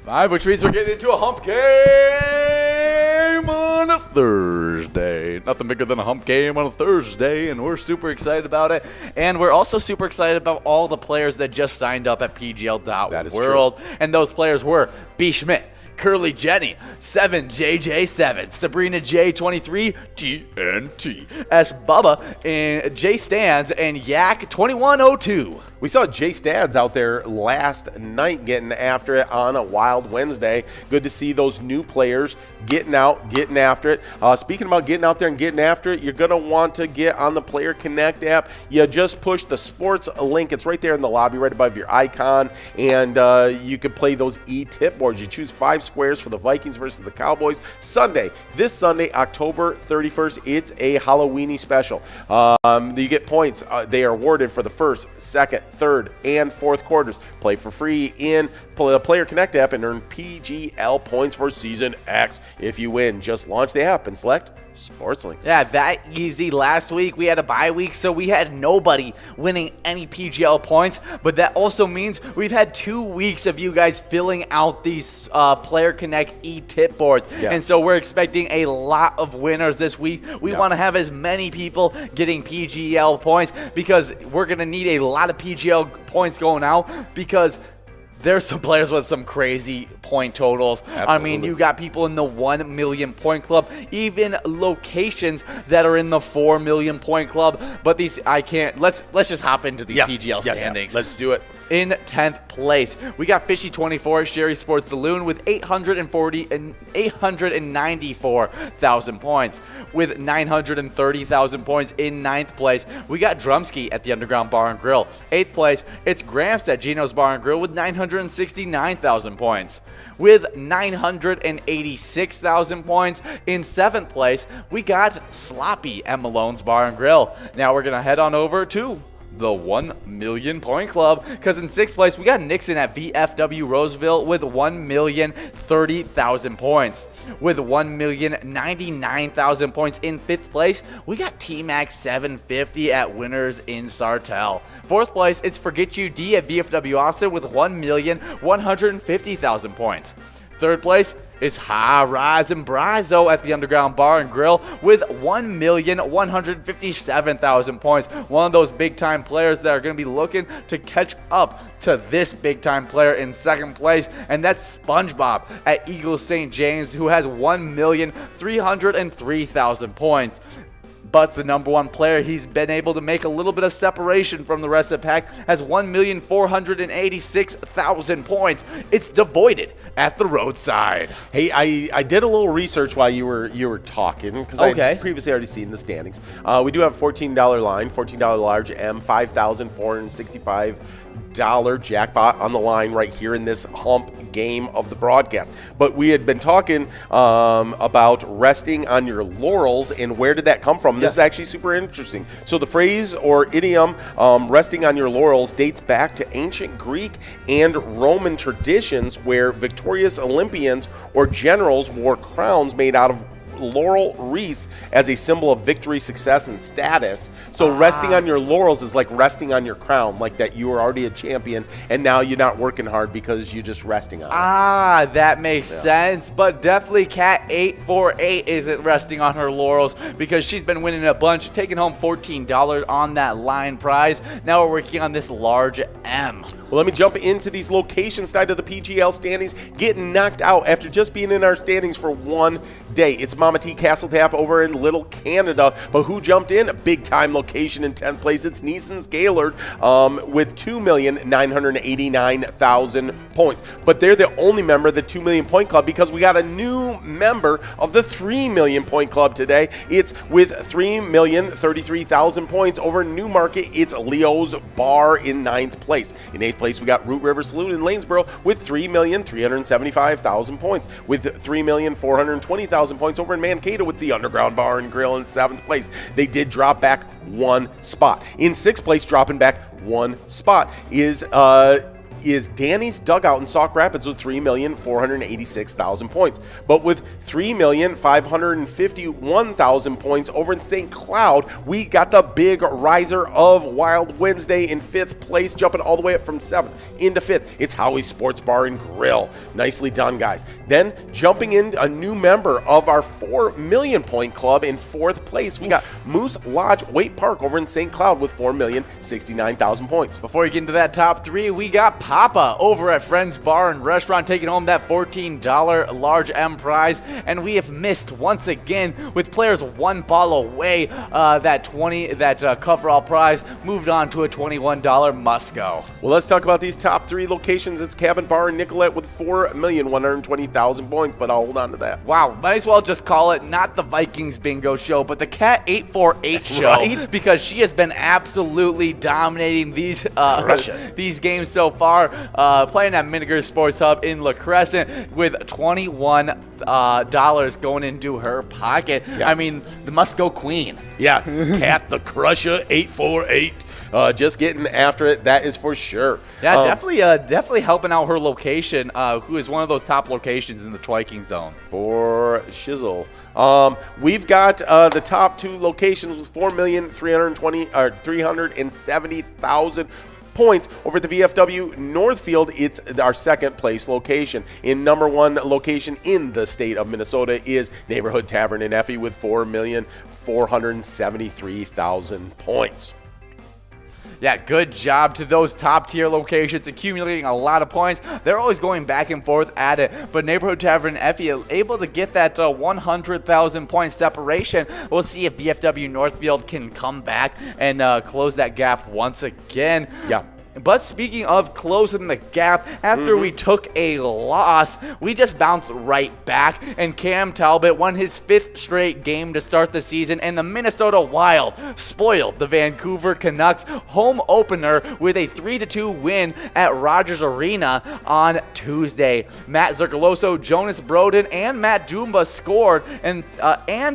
5, which means we're getting into a hump game on a Thursday. Nothing bigger than a hump game on a Thursday, and we're super excited about it. And we're also super excited about all the players that just signed up at PGL.World. That is true. And those players were B. Schmidt, Curly Jenny, 7JJ7, Sabrina J23, TNT, S. Bubba, and J Stands, and Yak 2102. We saw Jay Stads out there last night getting after it on a Wild Wednesday. Good to see those new players getting out, getting after it. Speaking about getting out there and getting after it, you're going to want to get on the Player Connect app. You just push the sports link. It's right there in the lobby, right above your icon, and you can play those e-tip boards. You choose 5 squares for the Vikings versus the Cowboys. This Sunday, October 31st, it's a Halloweeny special. You get points. They are awarded for the first, second, third, and fourth quarters. Play for free in the Player Connect app and earn PGL points for Season X. If you win, just launch the app and select Sports Links. Yeah, that easy. Last week we had a bye week, so we had nobody winning any PGL points, but that also means we've had 2 weeks of you guys filling out these Player Connect e-tip boards, and so we're expecting a lot of winners this week. We want to have as many people getting PGL points, because we're going to need a lot of PGL points going out, because there's some players with some crazy point totals. Absolutely. I mean, you got people in the 1 million point club, even locations that are in the 4 million point club. But these, I can't. Let's just hop into these PGL standings. Let's do it. In 10th place, we got Fishy24 Sherry Sports Saloon with 894,000 points. With 930,000 points in 9th place, we got Drumski at the Underground Bar and Grill. 8th place, it's Gramps at Gino's Bar and Grill with 969,000 points. With 986,000 points in 7th place, we got Sloppy at Malone's Bar and Grill. Now we're going to head on over to the 1 million point club, because in 6th place we got Nixon at VFW Roseville with 1,030,000 points. With 1,099,000 points in 5th place, we got T-Max 750 at Winners in Sartell. 4th place, it's Forget You D at VFW Austin with 1,150,000 points. 3rd place is High Rise and Brizo at the Underground Bar and Grill with 1,157,000 points. One of those big-time players that are going to be looking to catch up to this big-time player in 2nd place, and that's SpongeBob at Eagle St. James, who has 1,303,000 points. But the number one player, he's been able to make a little bit of separation from the rest of the pack, has 1,486,000 points. It's Devoided at the roadside. Hey, I did a little research while you were talking, because I had previously already seen the standings. We do have $14 line, $14 large M, $5,465 jackpot on the line right here in this hump game of the broadcast. But we had been talking about resting on your laurels, and where did that come from? This is actually super interesting. So the phrase or idiom resting on your laurels dates back to ancient Greek and Roman traditions, where victorious Olympians or generals wore crowns made out of laurel wreaths as a symbol of victory, success, and status. So resting on your laurels is like resting on your crown, like that you were already a champion and now you're not working hard because you're just resting on it. That makes sense. But definitely Cat 848 isn't resting on her laurels, because she's been winning a bunch, taking home $14 on that line prize. Now we're working on this large M. Well, let me jump into these location side of the PGL standings, getting knocked out after just being in our standings for one day. It's Mama T Castle Tap over in Little Canada, but who jumped in? A big-time location in 10th place. It's Neeson's Gaylord with 2,989,000 points. But they're the only member of the 2 million point club, because we got a new member of the 3 million point club today. It's with 3,033,000 points over in Newmarket. It's Leo's Bar in 9th place. In 8th place, we got Root River Saloon in Lanesboro with 3,375,000 points. With 3,420,000 points over in Mankato with the Underground Bar and Grill in 7th place. They did drop back one spot. In 6th place, dropping back one spot is Danny's Dugout in Sauk Rapids with 3,486,000 points. But with 3,551,000 points over in St. Cloud, we got the big riser of Wild Wednesday in 5th place, jumping all the way up from 7th into 5th. It's Howie's Sports Bar and Grill. Nicely done, guys. Then jumping in, a new member of our 4 million point club in 4th place, we got Moose Lodge Waite Park over in St. Cloud with 4,069,000 points. Before you get into that top 3, we got Papa over at Friends Bar and Restaurant, taking home that $14 large M prize. And we have missed once again with players one ball away. That coverall prize moved on to a $21 must-go. Well, let's talk about these top 3 locations. It's Cabin Bar and Nicolette with 4,120,000 points, but I'll hold on to that. Wow, might as well just call it not the Vikings bingo show, but the Cat 848 show. Right? Because she has been absolutely dominating these games so far. Playing at Miniger Sports Hub in La Crescent with $21 going into her pocket. Yeah. I mean, the must-go queen. Yeah, Cat the Crusher 848. Just getting after it, that is for sure. Yeah, definitely helping out her location, who is one of those top locations in the Twiking zone. For shizzle. We've got the top 2 locations with 4,370,000 points. Over at the VFW Northfield, it's our 2nd place location. In number 1 location in the state of Minnesota is Neighborhood Tavern in Effie with 4,473,000 points. Yeah, good job to those top tier locations, accumulating a lot of points. They're always going back and forth at it, but Neighborhood Tavern Effie able to get that 100,000 point separation. We'll see if VFW Northfield can come back and close that gap once again. Yeah. But speaking of closing the gap, after we took a loss, we just bounced right back, and Cam Talbot won his 5th straight game to start the season, and the Minnesota Wild spoiled the Vancouver Canucks home opener with a 3-2 win at Rogers Arena on Tuesday. Matt Zircoloso, Jonas Broden, and Matt Dumba scored, and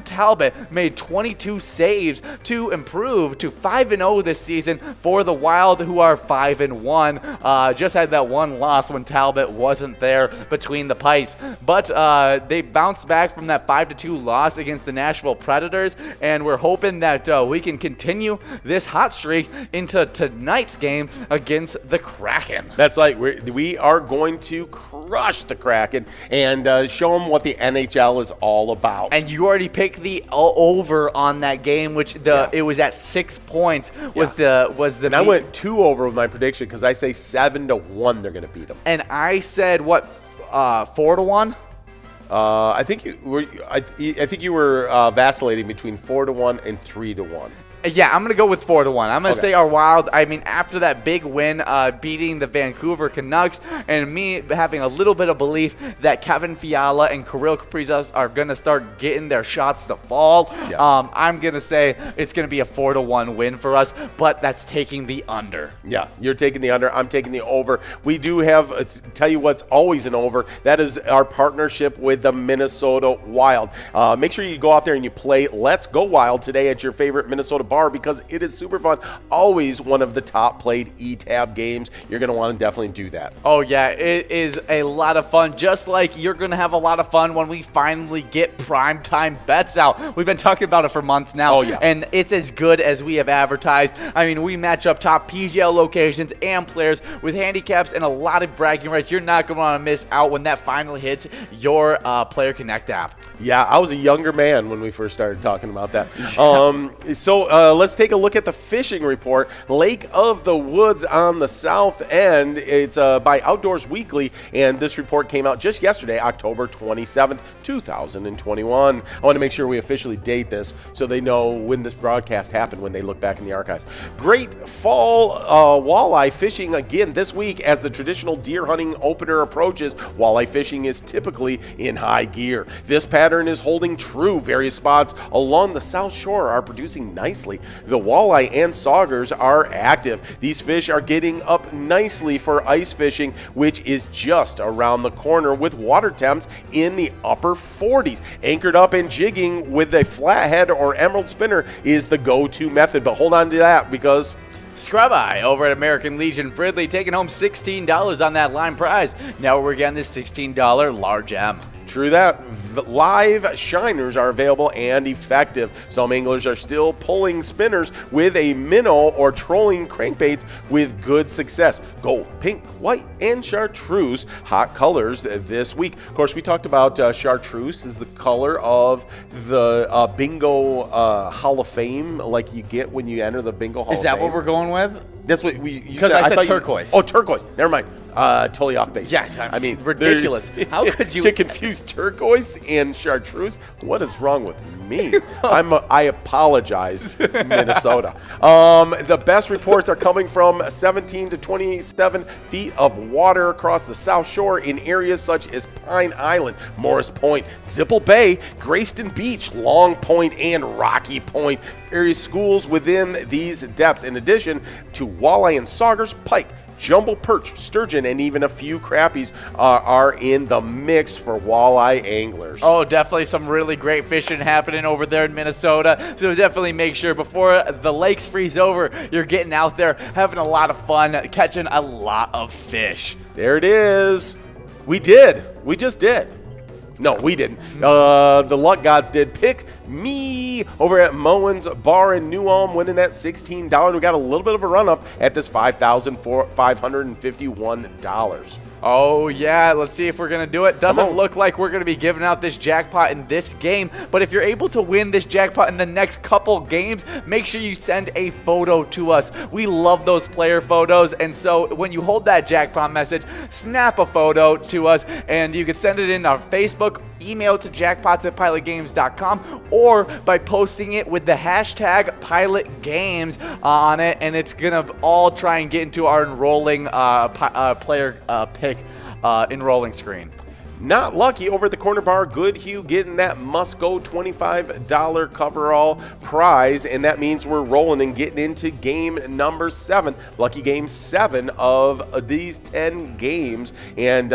Talbot made 22 saves to improve to 5-0 this season for the Wild, who are 5-1. Just had that one loss when Talbot wasn't there between the pipes. But they bounced back from that 5-2 loss against the Nashville Predators, and we're hoping that we can continue this hot streak into tonight's game against the Kraken. That's right. We are going to crush the Kraken and show them what the NHL is all about. And you already picked the over on that game, which it was at 6 points. And I went 2 over with my prediction because I say 7-1 they're going to beat them. And I said what, 4-1? I think you were vacillating between 4-1 and 3-1. Yeah, I'm going to go with 4-1. I'm going to say our Wild, I mean, after that big win, beating the Vancouver Canucks, and me having a little bit of belief that Kevin Fiala and Kirill Kaprizov are going to start getting their shots to fall, I'm going to say it's going to be a 4-1 win for us, but that's taking the under. Yeah, you're taking the under. I'm taking the over. We do have, tell you what's always an over, that is our partnership with the Minnesota Wild. Make sure you go out there and you play Let's Go Wild today at your favorite Minnesota bar, because it is super fun. Always one of the top played eTab games. You're going to want to definitely do that. Oh yeah, it is a lot of fun, just like you're going to have a lot of fun when we finally get primetime bets out. We've been talking about it for months now, and it's as good as we have advertised. I mean, we match up top PGL locations and players with handicaps and a lot of bragging rights. You're not going to want to miss out when that finally hits your Player Connect app. Yeah, I was a younger man when we first started talking about that. Let's take a look at the fishing report. Lake of the Woods on the south end. It's by Outdoors Weekly, and this report came out just yesterday, October 27th, 2021. I want to make sure we officially date this so they know when this broadcast happened when they look back in the archives. Great fall walleye fishing again this week as the traditional deer hunting opener approaches. Walleye fishing is typically in high gear. This pattern is holding true. Various spots along the South Shore are producing nicely. The walleye and saugers are active. These fish are getting up nicely for ice fishing, which is just around the corner, with water temps in the upper 40s. Anchored up and jigging with a flathead or emerald spinner is the go-to method. But hold on to that, because Scrub Eye over at American Legion Fridley taking home $16 on that line prize. Now we're getting this $16 large M. True that. Live shiners are available and effective. Some anglers are still pulling spinners with a minnow or trolling crankbaits with good success. Gold, pink, white, and chartreuse, hot colors this week. Of course, we talked about chartreuse is the color of the Bingo Hall of Fame, like you get when you enter the Bingo Hall of Fame. Is that what we're going with? That's what we. Because I said turquoise. Turquoise. Never mind. Totally off base. Yeah, I mean, ridiculous. How could you to confuse turquoise and chartreuse? What is wrong with me? I apologize, Minnesota. The best reports are coming from 17 to 27 feet of water across the South Shore in areas such as Pine Island, Morris Point, Zipple Bay, Grayston Beach, Long Point, and Rocky Point. Various schools within these depths, in addition to walleye and saugers, pike, jumbo perch, sturgeon, and even a few crappies are in the mix for walleye anglers. Oh, definitely some really great fishing happening over there in Minnesota. So definitely make sure before the lakes freeze over, you're getting out there, having a lot of fun, catching a lot of fish. There it is. We did. We just did. No, we didn't. The luck gods did. Pick me over at Moen's Bar in New Ulm, winning that $16. We got a little bit of a run up at this $5,551. Oh, yeah. Let's see if we're going to do it. Doesn't look like we're going to be giving out this jackpot in this game, but if you're able to win this jackpot in the next couple games, make sure you send a photo to us. We love those player photos, and so when you hold that jackpot message, snap a photo to us, and you can send it in our Facebook, email to jackpots@pilotgames.com, or by posting it with the hashtag PilotGames on it, and it's going to all try and get into our enrolling player pick enrolling screen. Not lucky over at the corner bar. Goodhue getting that must-go $25 coverall prize, and that means we're rolling and getting into game number 7. Lucky game 7 of these 10 games. And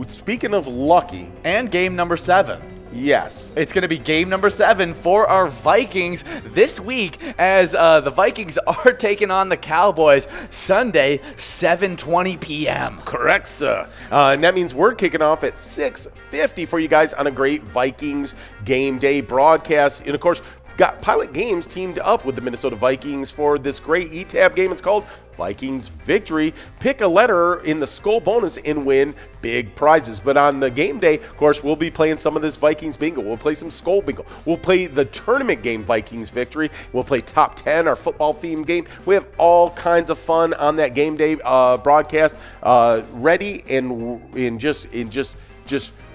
speaking of lucky, and game number 7. Yes. It's going to be game number 7 for our Vikings this week, as the Vikings are taking on the Cowboys Sunday, 7:20 p.m. Correct, sir. And that means we're kicking off at 6:50 for you guys on a great Vikings game day broadcast. And, of course, got Pilot Games teamed up with the Minnesota Vikings for this great ETAB game. It's called Vikings Victory. Pick a letter in the Skull bonus and win big prizes. But on the game day, of course, we'll be playing some of this Vikings bingo. We'll play some Skull bingo. We'll play the tournament game Vikings Victory. We'll play Top 10, our football themed game. We have all kinds of fun on that game day broadcast, ready and just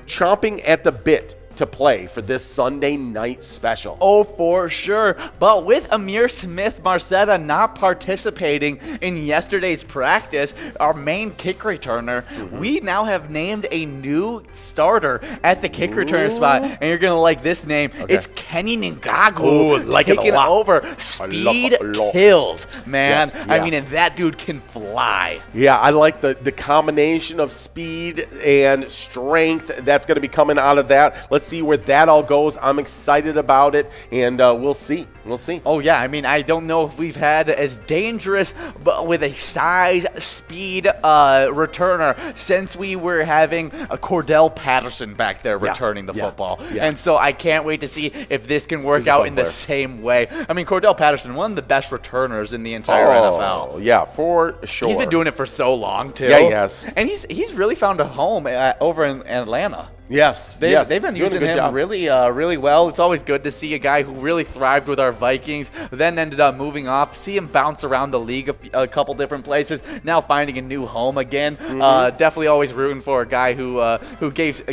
chomping at the bit to play for this Sunday night special. Oh, for sure. But with Amir Smith-Marcetta not participating in yesterday's practice, our main kick returner, we now have named a new starter at the kick returner spot. And you're going to like this name. Okay. It's Kenny Ngagu taking over. Speed kills, man. Yes, yeah. I mean, and that dude can fly. Yeah, I like the combination of speed and strength that's going to be coming out of that. Let's see where that all goes. I'm excited about it, and we'll see. We'll see. Oh, yeah. I mean, I don't know if we've had as dangerous, but with a size, speed returner since we were having a Cordell Patterson back there returning the football. Yeah. And so I can't wait to see if this can work out in the same way. I mean, Cordell Patterson, one of the best returners in the entire NFL. Yeah, for sure. He's been doing it for so long, too. Yeah, he has. And he's really found a home over in Atlanta. Yes, they've been using him really well. It's always good to see a guy who really thrived with our Vikings, then ended up moving off. See him bounce around the league a couple different places, now finding a new home again. Definitely always rooting for a guy who gave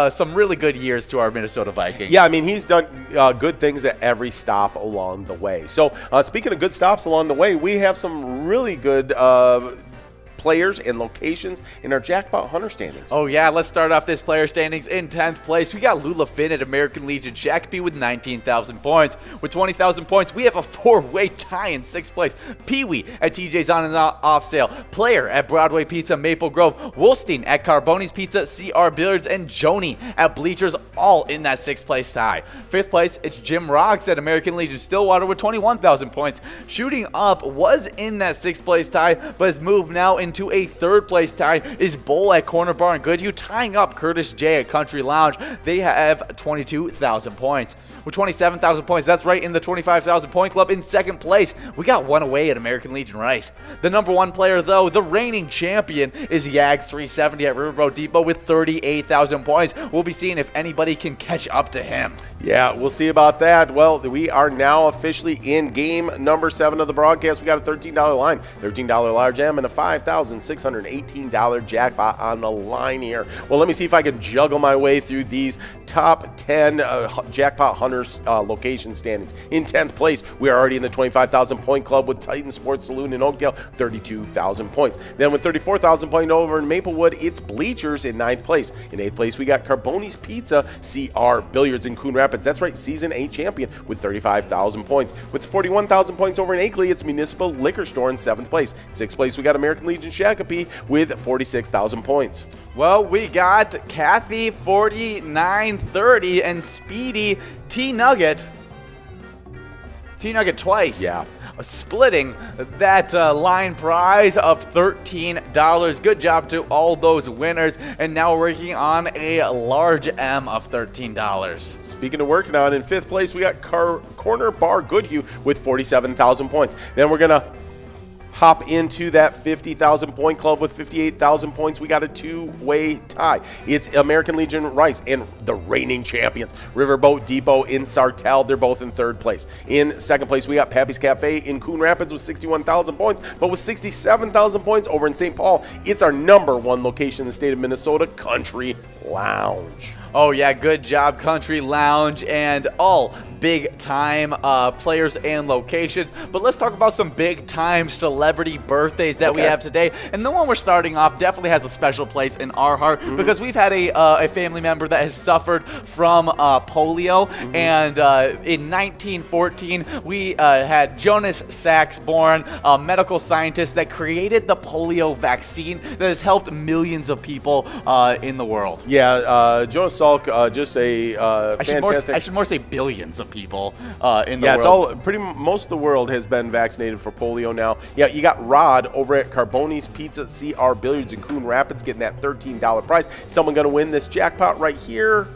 some really good years to our Minnesota Vikings. Yeah, I mean, he's done good things at every stop along the way. So speaking of good stops along the way, we have some really good players and locations in our Jackpot Hunter standings. Oh, yeah. Let's start off this player standings in 10th place. We got Lula Finn at American Legion Shakopee with 19,000 points. With 20,000 points, we have a 4-way tie in 6th place. Pee-wee at TJ's On and Off Sale. Player at Broadway Pizza Maple Grove. Wolstein at Carboni's Pizza, CR Billiards, and Joni at Bleachers, all in that 6th place tie. 5th place, it's Jim Roggs at American Legion Stillwater with 21,000 points. Shooting Up was in that 6th place tie, but has moved now into a 3rd place tie is Bowl at Corner Bar and Goodhue, tying up Curtis J at Country Lounge. They have 22,000 points. With 27,000 points, that's right in the 25,000 point club. In 2nd place, we got one away at American Legion Rice. The number 1 player, though, the reigning champion, is Yags 370 at Riverboat Depot with 38,000 points. We'll be seeing if anybody can catch up to him. Yeah, we'll see about that. Well, we are now officially in game number 7 of the broadcast. We got a $13 line, $13 large M, and a $5,618 jackpot on the line here. Well, let me see if I can juggle my way through these top 10 Jackpot Hunters location standings. In 10th place, we are already in the 25,000 point club with Titan Sports Saloon in Oakdale, 32,000 points. Then with 34,000 points over in Maplewood, it's Bleachers in 9th place. In 8th place, we got Carboni's Pizza, CR Billiards in Coon Rapids. That's right, Season 8 champion with 35,000 points. With 41,000 points over in Akeley, it's Municipal Liquor Store in 7th place. In 6th place, we got American Legion Shakopee with 46,000 points. Well, we got Kathy 4930 and Speedy T-Nugget twice. Yeah. Splitting that line prize of $13. Good job to all those winners. And now we're working on a large M of $13. Speaking of working on, in 5th place, we got Corner Bar Goodhue with 47,000 points. Then we're going to hop into that 50,000 point club with 58,000 points. We got a two-way tie. It's American Legion Rice and the reigning champions, Riverboat Depot in Sartell. They're both in third place. In second place, we got Pappy's Cafe in Coon Rapids with 61,000 points, but with 67,000 points over in St. Paul, it's our #1 location in the state of Minnesota, Country Lounge. Oh, yeah, good job, Country Lounge, and all big-time players and locations. But let's talk about some big-time celebrity birthdays that we have today. And the one we're starting off definitely has a special place in our heart because we've had a family member that has suffered from polio. And in 1914, we had Jonas Sachs born, a medical scientist that created the polio vaccine that has helped millions of people in the world. Yeah, Jonas Salk, just a fantastic. I should more say billions of people in the world. Yeah, it's all most of the world has been vaccinated for polio now. Yeah, you got Rod over at Carboni's Pizza CR Billiards in Coon Rapids getting that $13 prize. Someone going to win this jackpot right here?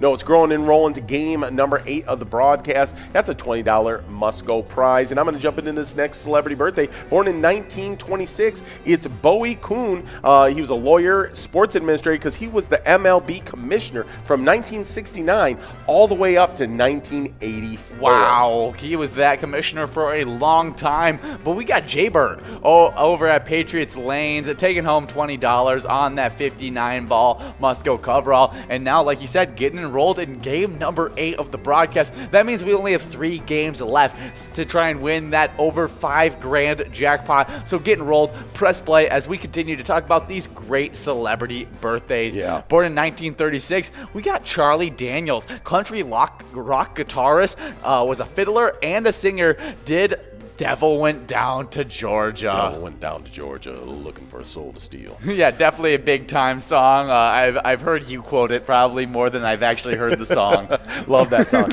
No, it's growing and rolling to game number 8 of the broadcast. That's a $20 must-go prize. And I'm going to jump into this next celebrity birthday. Born in 1926, it's Bowie Kuhn. He was a lawyer, sports administrator, because he was the MLB commissioner from 1969 all the way up to 1984. Wow, he was that commissioner for a long time. But we got Jaybird over at Patriots Lanes, taking home $20 on that 59-ball must-go coverall. And now, like you said, getting enrolled in game number 8 of the broadcast. That means we only have 3 games left to try and win that over $5,000 jackpot. So get enrolled, press play as we continue to talk about these great celebrity birthdays. Yeah. Born in 1936, we got Charlie Daniels, country rock guitarist, was a fiddler and a singer, did Devil Went Down to Georgia. Devil went down to Georgia looking for a soul to steal. Yeah, definitely a big time song. I've heard you quote it probably more than I've actually heard the song. Love that song.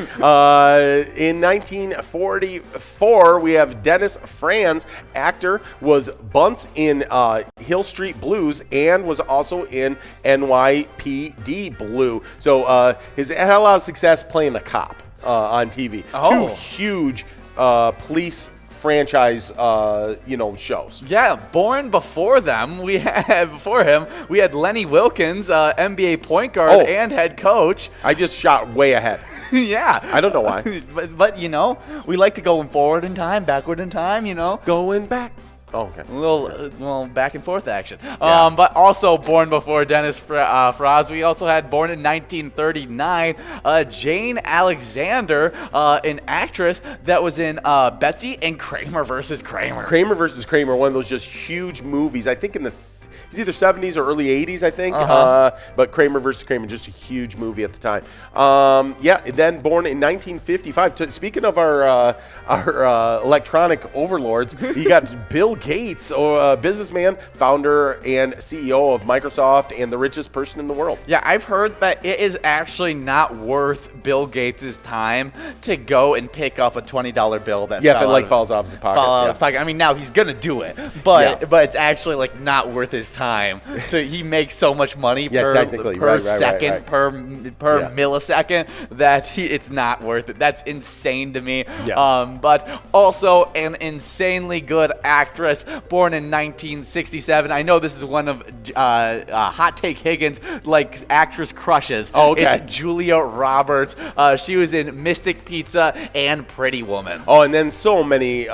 In 1944, we have Dennis Franz, actor, was Bunce in Hill Street Blues and was also in NYPD Blue. So he's had a lot of success playing a cop on TV. Oh. 2 huge police franchise, shows. Yeah, born before him, we had Lenny Wilkins, NBA point guard and head coach. I just shot way ahead. Yeah. I don't know why. but we like to go forward in time, backward in time, Going back. Oh, okay. A little back and forth action. Yeah. But also born before Dennis Franz, we also had born in 1939, Jane Alexander, an actress that was in Betsy and Kramer versus Kramer. Kramer versus Kramer, one of those just huge movies. I think it's either 70s or early 80s, I think. But Kramer versus Kramer, just a huge movie at the time. Then born in 1955. Speaking of our electronic overlords, you got Bill Gates, a businessman, founder, and CEO of Microsoft, and the richest person in the world. Yeah, I've heard that it is actually not worth Bill Gates' time to go and pick up a $20 bill that falls off his pocket. I mean, now he's gonna do it, but it's actually not worth his time. He makes so much money per second, per millisecond that it's not worth it. That's insane to me. Yeah. But also an insanely good actress, born in 1967. I know this is one of Hot Take Higgins' actress crushes. Oh, okay. It's Julia Roberts. She was in Mystic Pizza and Pretty Woman. Oh, and then so many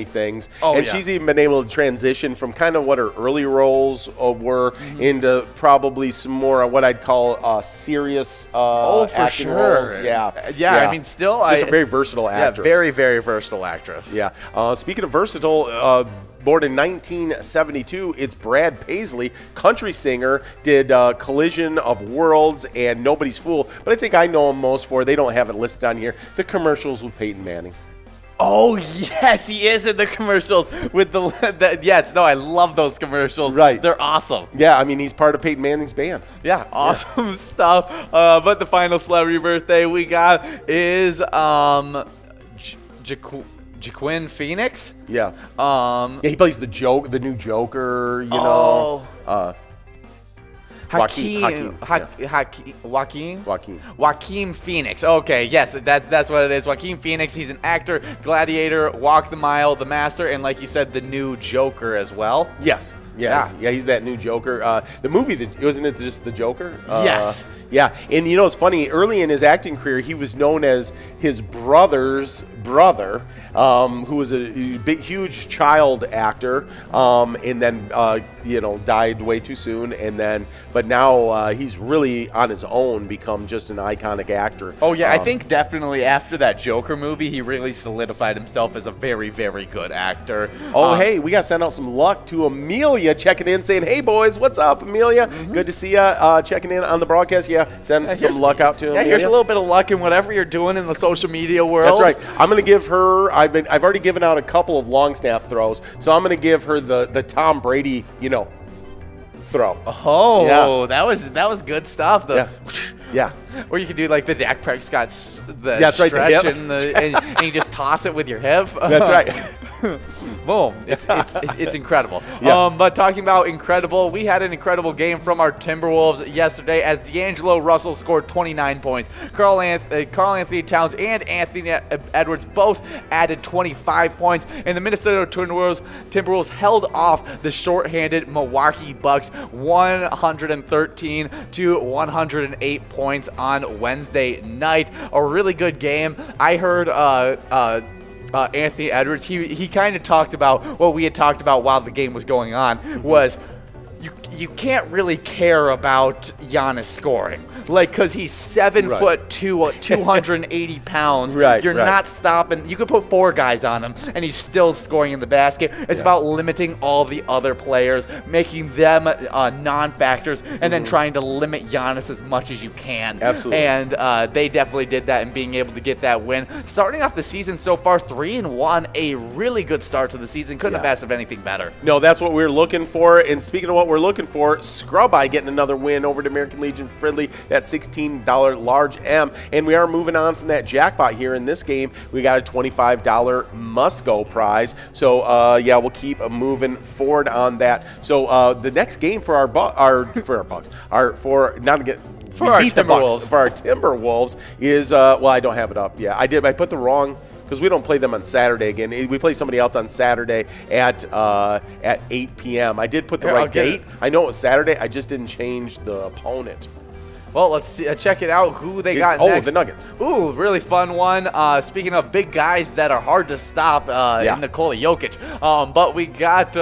things. She's even been able to transition from kind of what her early roles were into probably some more what I'd call serious acting roles. Yeah. I mean, still, just a very versatile actress. Yeah, very, very versatile actress. Yeah. Speaking of versatile, born in 1972, it's Brad Paisley, country singer, did Collision of Worlds and Nobody's Fool. But I think I know him most for, they don't have it listed on here, the commercials with Peyton Manning. Oh, yes, he is in the commercials with I love those commercials. Right. They're awesome. Yeah, I mean, he's part of Peyton Manning's band. Yeah, awesome stuff. But the final celebrity birthday we got is Joaquin Phoenix. Yeah. He plays the new Joker, you know. Joaquin Phoenix. Okay, yes, that's what it is. Joaquin Phoenix. He's an actor, Gladiator, Walk the Mile, The Master, and like you said, the new Joker as well. Yes. Yeah, he's that new Joker. The movie, wasn't it just the Joker? Yes. Yeah, and you know it's funny. Early in his acting career, he was known as his brother's brother, who was a big, huge child actor, and then died way too soon. But now he's really on his own, become just an iconic actor. Oh yeah, I think definitely after that Joker movie, he really solidified himself as a very, very good actor. Hey, we got to send out some luck to Amelia, checking in, saying, "Hey boys, what's up, Amelia? Good to see you. Checking in on the broadcast. Yeah, send some luck out to Amelia. Here's a little bit of luck in whatever you're doing in the social media world. That's right. I'm going to give her. I've already given out a couple of long snap throws, so I'm going to give her the Tom Brady, throw. Oh, yeah. that was good stuff. Yeah. Or you could do like the Dak Prescott That's stretch right, and you just toss it with your hip. That's right. Boom. It's incredible. Yeah. But talking about incredible, we had an incredible game from our Timberwolves yesterday as D'Angelo Russell scored 29 points. Carl Anthony Towns and Anthony Edwards both added 25 points, and the Minnesota Timberwolves held off the shorthanded Milwaukee Bucks 113 to 108 points on Wednesday night. A really good game. I heard Anthony Edwards, he kind of talked about what we had talked about while the game was going on, was you can't really care about Giannis scoring. Like, because he's 7'2", 280 pounds. You're not stopping. You could put 4 guys on him, and he's still scoring in the basket. It's about limiting all the other players, making them non-factors, and then trying to limit Giannis as much as you can. Absolutely. And they definitely did that in being able to get that win. Starting off the season so far, 3-1, a really good start to the season. Couldn't have asked of anything better. No, that's what we're looking for. And speaking of what we're looking for, Scrub Eye getting another win over the American Legion Fridley. That $16 large M. And we are moving on from that jackpot here in this game. We got a $25 must-go prize. So, we'll keep moving forward on that. So, the next game for our Timberwolves is, I don't have it up. Yeah, I did. I put the wrong, because we don't play them on Saturday again. We play somebody else on Saturday at 8 p.m. I did put the right date. I know it was Saturday. I just didn't change the opponent. Well, let's see, check it out. Who they got next. The Nuggets. Ooh, really fun one. Speaking of big guys that are hard to stop, Nikola Jokic. But we got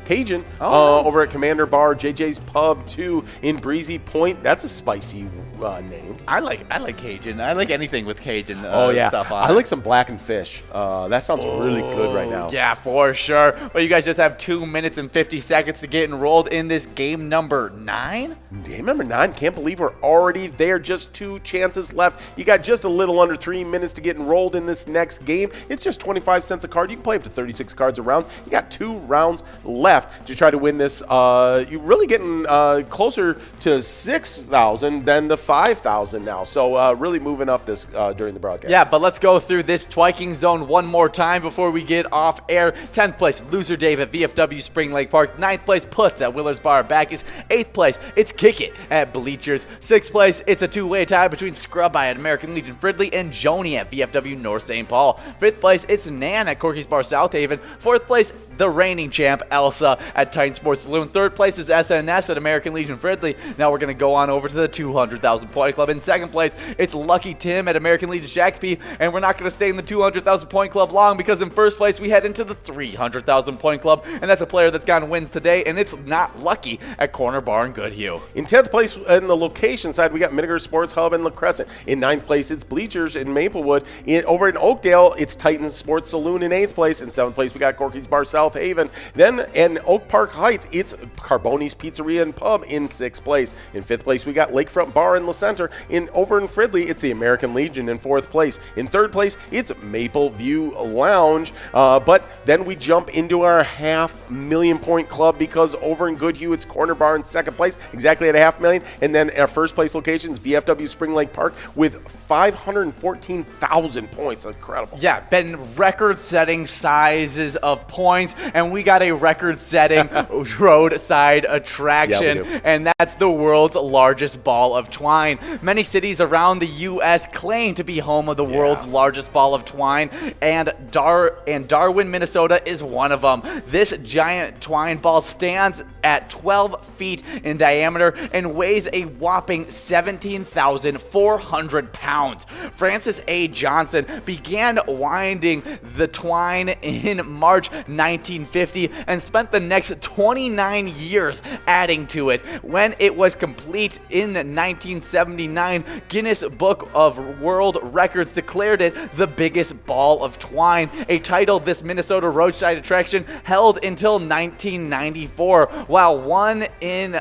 Cajun over at Commander Bar, JJ's Pub 2 in Breezy Point. That's a spicy name. I like Cajun. I like anything with Cajun stuff on I like some blackened fish. That sounds really good right now. Yeah, for sure. Well, you guys just have 2 minutes and 50 seconds to get enrolled in this game number 9. Game number 9. Can't believe we're already there. Just 2 chances left. You got just a little under 3 minutes to get enrolled in this next game. It's just 25 cents a card. You can play up to 36 cards a round. You got 2 rounds left to try to win this. You're really getting closer to 6,000 than the 5,000 now. So really moving up this during the broadcast. Yeah, but let's go through this Twiking Zone one more time before we get off air. 10th place, Loser Dave at VFW Spring Lake Park. 9th place, Puts at Willard's Bar Bacchus. 8th place, it's Kick It at Bleachers. 6th place, it's a 2-way tie between Scrub Eye at American Legion Fridley and Joni at VFW North St. Paul. 5th place, it's Nan at Corky's Bar South Haven. 4th place, the reigning champ, Elsa at Titan Sports Saloon. 3rd place is SNS at American Legion Fridley. Now we're going to go on over to the 200,000 point club. In 2nd place, it's Lucky Tim at American Legion Shakopee, and we're not going to stay in the 200,000 point club long, because in 1st place we head into the 300,000 point club, and that's a player that's gotten wins today, and it's not Lucky at Corner Bar in Goodhue. In 10th place in the location side, we got Miniger Sports Hub in La Crescent. In 9th place, it's Bleachers in Maplewood. Over in Oakdale, it's Titans Sports Saloon in 8th place. In 7th place, we got Corky's Bar South Haven. Then in Oak Park Heights, it's Carboni's Pizzeria and Pub in 6th place. In 5th place, we got Lakefront Bar in La Center. Over in Fridley, it's the American Legion in 4th place. In 3rd place, it's Maple View Lounge. But then we jump into our 500,000 point club, because over in Goodhue, it's Corner Bar in 2nd place, exactly at 500,000. And then our 1st place location is VFW Spring Lake Park with 514,000 points. Incredible. Yeah, been record-setting sizes of points, and we got a record record-setting roadside attraction, Yeah, and that's the world's largest ball of twine. Many cities around the U.S. claim to be home of the world's largest ball of twine, and Darwin, Minnesota is one of them. This giant twine ball stands at 12 feet in diameter and weighs a whopping 17,400 pounds. Francis A. Johnson began winding the twine in March 1950 and spent the next 29 years adding to it. When it was complete in 1979, Guinness Book of World Records declared it the biggest ball of twine, a title this Minnesota roadside attraction held until 1994, while one in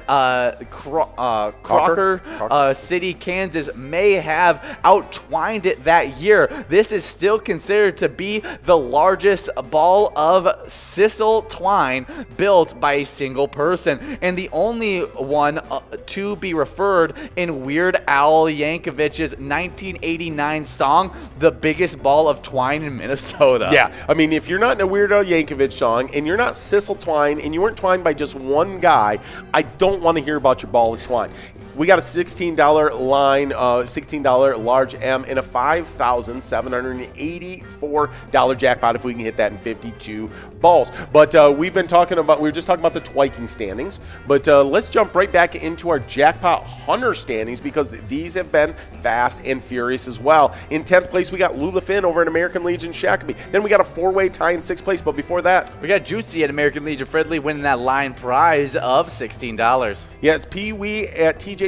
Crocker City, Kansas may have outtwined it that year. This is still considered to be the largest ball of sisal twine built by a single person, and the only one to be referred in Weird Al Yankovic's 1989 song, The Biggest Ball of Twine in Minnesota. Yeah, I mean, if you're not in a Weird Al Yankovic song and you're not sisal twine and you weren't twined by just one guy, I don't want to hear about your ball of twine. We got a $16 line, $16 large M, and a $5,784 jackpot if we can hit that in 52 balls. But we were just talking about the twiking standings, but let's jump right back into our jackpot hunter standings because these have been fast and furious as well. In 10th place, we got Lula Finn over at American Legion Shakopee. Then we got a 4-way tie in 6th place, but before that, we got Juicy at American Legion Fridley winning that line prize of $16. Yeah, it's Pee Wee at TJ's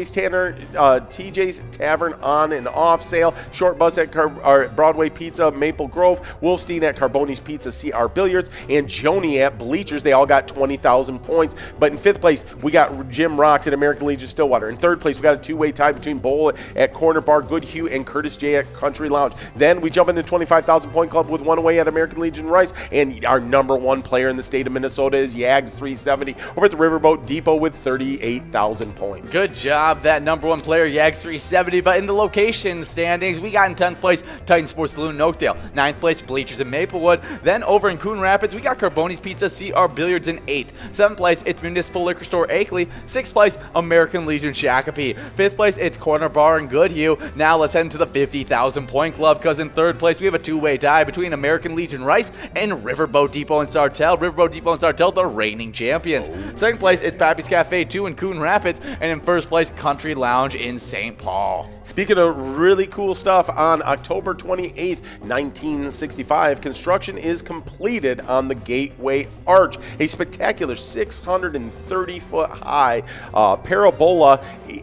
Tavern on and off sale. Short Bus at Broadway Pizza, Maple Grove. Wolfstein at Carboni's Pizza, CR Billiards. And Joni at Bleachers. They all got 20,000 points. But in 5th place, we got Jim Rocks at American Legion Stillwater. In 3rd place, we got a 2-way tie between Bowl at Corner Bar, Good Hugh, and Curtis J at Country Lounge. Then we jump into the 25,000 point club with 1 away at American Legion Rice. And our number 1 player in the state of Minnesota is Yags 370 over at the Riverboat Depot with 38,000 points. Good job, that number 1 player, Yags 370. But in the location standings, we got in 10th place Titan Sports Saloon in Oakdale, 9th place Bleachers in Maplewood. Then over in Coon Rapids, we got Carboni's Pizza, CR Billiards in 8th. 7th place, it's Municipal Liquor Store Akeley. 6th place, American Legion Shakopee. 5th place, it's Corner Bar in Goodhue. Now let's head into the 50,000 point club because in 3rd place, we have a 2-way tie between American Legion Rice and Riverboat Depot and Sartell. Riverboat Depot and Sartell, the reigning champions. 2nd place, it's Pappy's Cafe 2 in Coon Rapids. And in 1st place, Country Lounge in St. Paul. Speaking of really cool stuff, on October 28th, 1965, construction is completed on the Gateway Arch, a spectacular 630-foot high parabola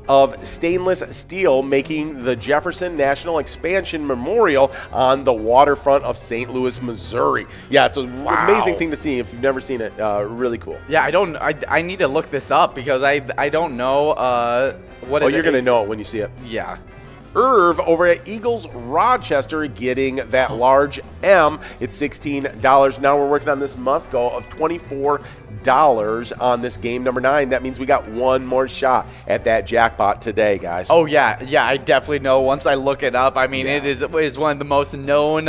of stainless steel, making the Jefferson National Expansion Memorial on the waterfront of St. Louis, Missouri. Yeah, it's an amazing thing to see if you've never seen it. Really cool. Yeah, I need to look this up because I don't know what it is. You're going to know it when you see it. Yeah. Irv over at Eagles Rochester getting that large M. It's $16. Now we're working on this must go of $24 on this game number 9. That means we got one more shot at that jackpot today, guys. Oh, yeah. Yeah, I definitely know once I look it up. I mean, it is one of the most known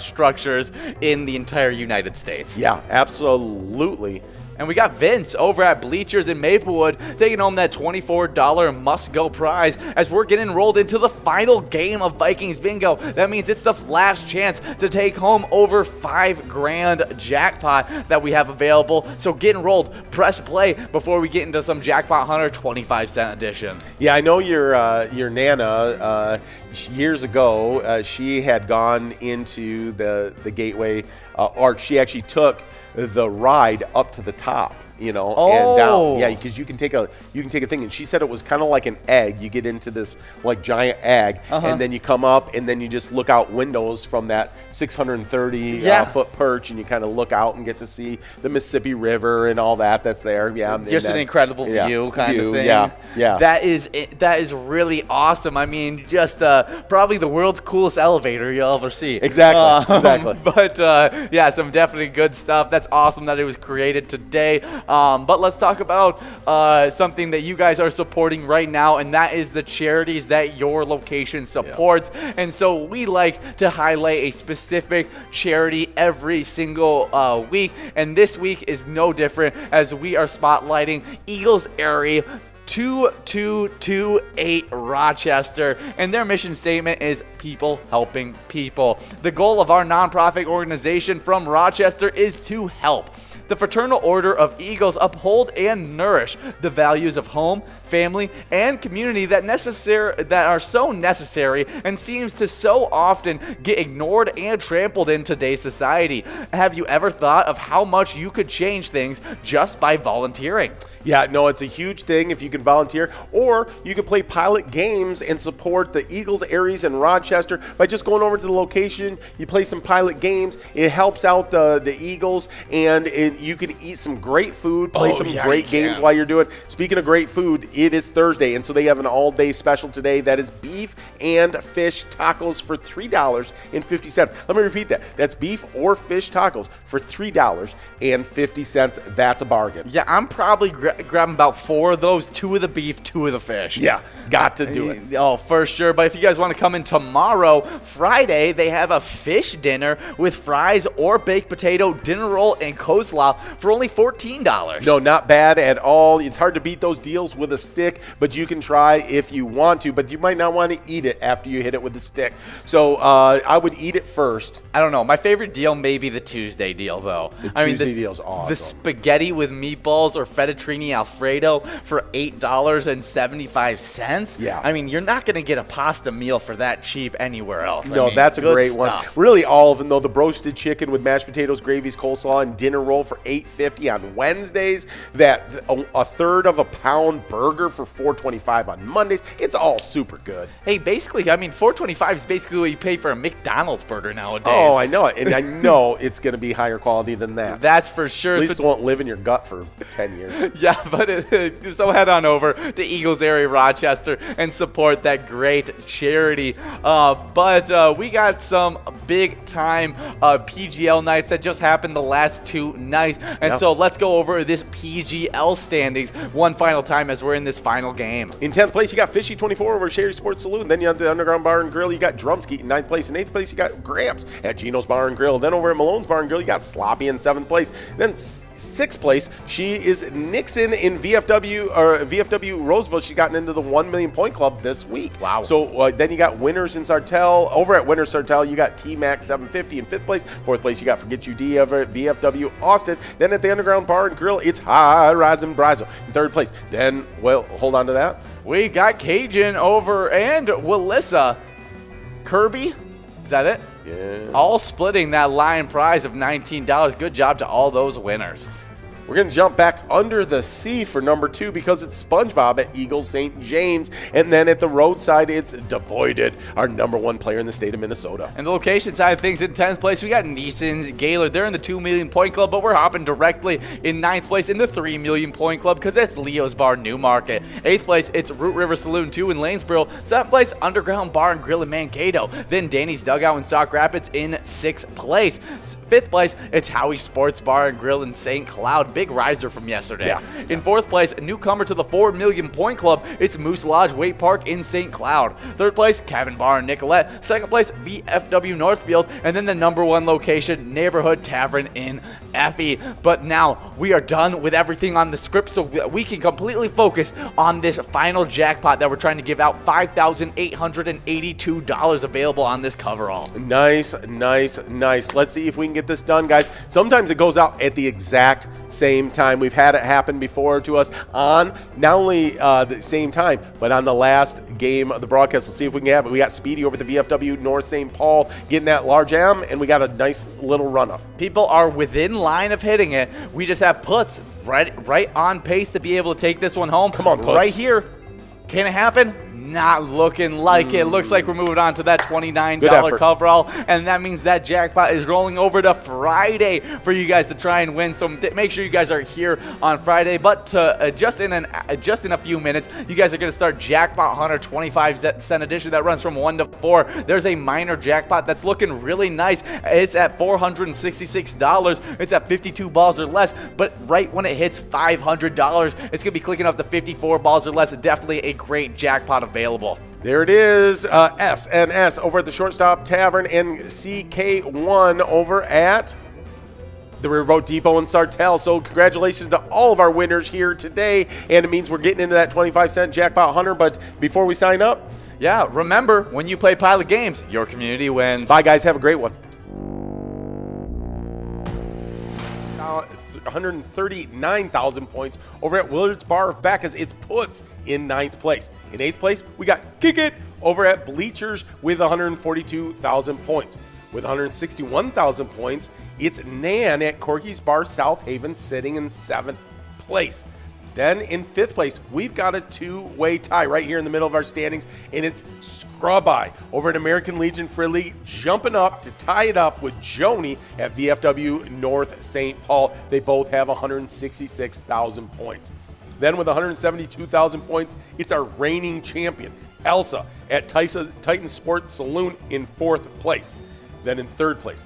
structures in the entire United States. Yeah, absolutely. And we got Vince over at Bleachers in Maplewood taking home that $24 must-go prize as we're getting enrolled into the final game of Vikings Bingo. That means it's the last chance to take home over $5,000 jackpot that we have available. So get enrolled, press play before we get into some Jackpot Hunter 25-cent edition. Yeah, I know your Nana, years ago, she had gone into the Gateway Arch. She actually took the ride up to the top, and down. Yeah, because you can take a thing, and she said it was kind of like an egg. You get into this like giant egg, and then you come up, and then you just look out windows from that 630 foot perch, and you kind of look out and get to see the Mississippi River and all that's there. Yeah, just an incredible view kind of thing. Yeah. That is really awesome. I mean, just probably the world's coolest elevator you'll ever see. Exactly. But some definitely good stuff. That's awesome that it was created today. But let's talk about something that you guys are supporting right now, and that is the charities that your location supports. And so we like to highlight a specific charity every single week, and this week is no different, as we are spotlighting Eagles Area 2228 Rochester, and their mission statement is people helping people. The goal of our nonprofit organization from Rochester is to help the Fraternal Order of Eagles uphold and nourish the values of home, family, and community that are so necessary and seems to so often get ignored and trampled in today's society. Have you ever thought of how much you could change things just by volunteering? Yeah, no, it's a huge thing if you can volunteer, or you can play pilot games and support the Eagles Aries in Rochester by just going over to the location. You play some pilot games. It helps out the Eagles, and you can eat some great food, play some great games while you're doing. Speaking of great food, it is Thursday, and so they have an all-day special today that is beef and fish tacos for $3.50. Let me repeat that. That's beef or fish tacos for $3.50. That's a bargain. Yeah, I'm probably grabbing about 4 of those, 2 of the beef, 2 of the fish. Yeah, got to do it. Oh, for sure. But if you guys want to come in tomorrow, Friday, they have a fish dinner with fries or baked potato, dinner roll, and coleslaw for only $14. No, not bad at all. It's hard to beat those deals with a stick, but you can try if you want to, but you might not want to eat it after you hit it with a stick. So I would eat it first. I don't know. My favorite deal may be the Tuesday deal, though. The Tuesday deal's awesome. The spaghetti with meatballs or fettuccine Alfredo for $8.75. Yeah. I mean, you're not going to get a pasta meal for that cheap anywhere else. No, that's a great one. Really, all of them, though. The roasted chicken with mashed potatoes, gravies, coleslaw, and dinner roll for $8.50 on Wednesdays. That a third of a pound burger for $4.25 on Mondays. It's all super good. Hey, basically, I mean, $4.25 is basically what you pay for a McDonald's burger nowadays. Oh, I know it. And I know it's going to be higher quality than that. That's for sure. At least it won't live in your gut for 10 years. Yeah, but so head on over to Eagles Area Rochester and support that great charity. But we got some big time PGL nights that just happened the last 2 nights. And so let's go over this PGL standings one final time as we're in this final game. In 10th place, you got Fishy 24 over Sherry Sports Saloon. Then you have the Underground Bar and Grill. You got Drumskeet in 9th place. In 8th place, you got Gramps at Gino's Bar and Grill. Then over at Malone's Bar and Grill, you got Sloppy in 7th place. Then 6th place, she is Nixon in VFW Roseville. She's gotten into the 1 million point club this week. Wow. So then you got Winners in Sartell. Over at Winners Sartell, you got T-Mac 750 in 5th place. 4th place, you got Forget You D over at VFW Austin. Then at the Underground Bar and Grill, it's High Rising Brazo in 3rd place. Then, well, hold on to that. We got Cajun over and Willissa. Kirby, is that it? Yeah. All splitting that lion prize of $19. Good job to all those winners. We're going to jump back under the sea for number 2 because it's SpongeBob at Eagles St. James. And then at the roadside, it's Devoided, our number 1 player in the state of Minnesota. And the location side of things, in 10th place, we got Neeson's Gaylord. They're in the 2 million point club, but we're hopping directly in 9th place in the 3 million point club because that's Leo's Bar Newmarket. 8th place, it's Root River Saloon 2 in Lanesboro. 7th place, Underground Bar and Grill in Mankato. Then Danny's Dugout in Sauk Rapids in 6th place. 5th place, it's Howie's Sports Bar and Grill in St. Cloud. Big riser from yesterday. Yeah. In 4th place, a newcomer to the 4 million point club, it's Moose Lodge Wake Park in St. Cloud. 3rd place, Cabin Bar in Nicolette. 2nd place, VFW Northfield. And then the number 1 location, Neighborhood Tavern in Effie. But now we are done with everything on the script, so we can completely focus on this final jackpot that we're trying to give out. $5,882 available on this coverall. Nice. Let's see if we can get this done, guys. Sometimes it goes out at the exact same time. We've had it happen before to us on not only the same time, but on the last game of the broadcast. Let's see if we can have it. We got Speedy over the VFW North St. Paul getting that large M, and we got a nice little run-up. People are within line of hitting it. We just have puts right on pace to be able to take this one home. Come on, puts. Right here. Can it happen? not looking like it. Looks like we're moving on to that $29 Good effort. coverall, and that means that jackpot is rolling over to Friday for you guys to try and win. So make sure you guys are here on Friday. But just in a few minutes, you guys are going to start Jackpot Hunter 25-cent edition that runs from 1 to 4. There's a minor jackpot that's looking really nice. It's at $466. It's at 52 balls or less, but right when it hits $500, it's going to be clicking up to 54 balls or less. Definitely a great jackpot available. There it is, SNS over at the Shortstop Tavern and CK1 over at the Riverboat Depot in Sartell. So congratulations to all of our winners here today, and it means we're getting into that 25-cent Jackpot Hunter. But before we sign up, yeah, remember, when you play Pilot Games, your community wins. bye, guys. Have a great one. 139,000 points over at Willard's Bar of Bacchus. It's Puts in 9th place. In 8th place, we got Kick It over at Bleachers with 142,000 points. With 161,000 points, it's Nan at Corky's Bar South Haven sitting in 7th place. Then in 5th place, we've got a two-way tie right here in the middle of our standings, and it's Scrub Eye over at American Legion Fridley, jumping up to tie it up with Joni at VFW North St. Paul. They both have 166,000 points. Then with 172,000 points, it's our reigning champion, Elsa at Titan Sports Saloon in 4th place. Then in 3rd place,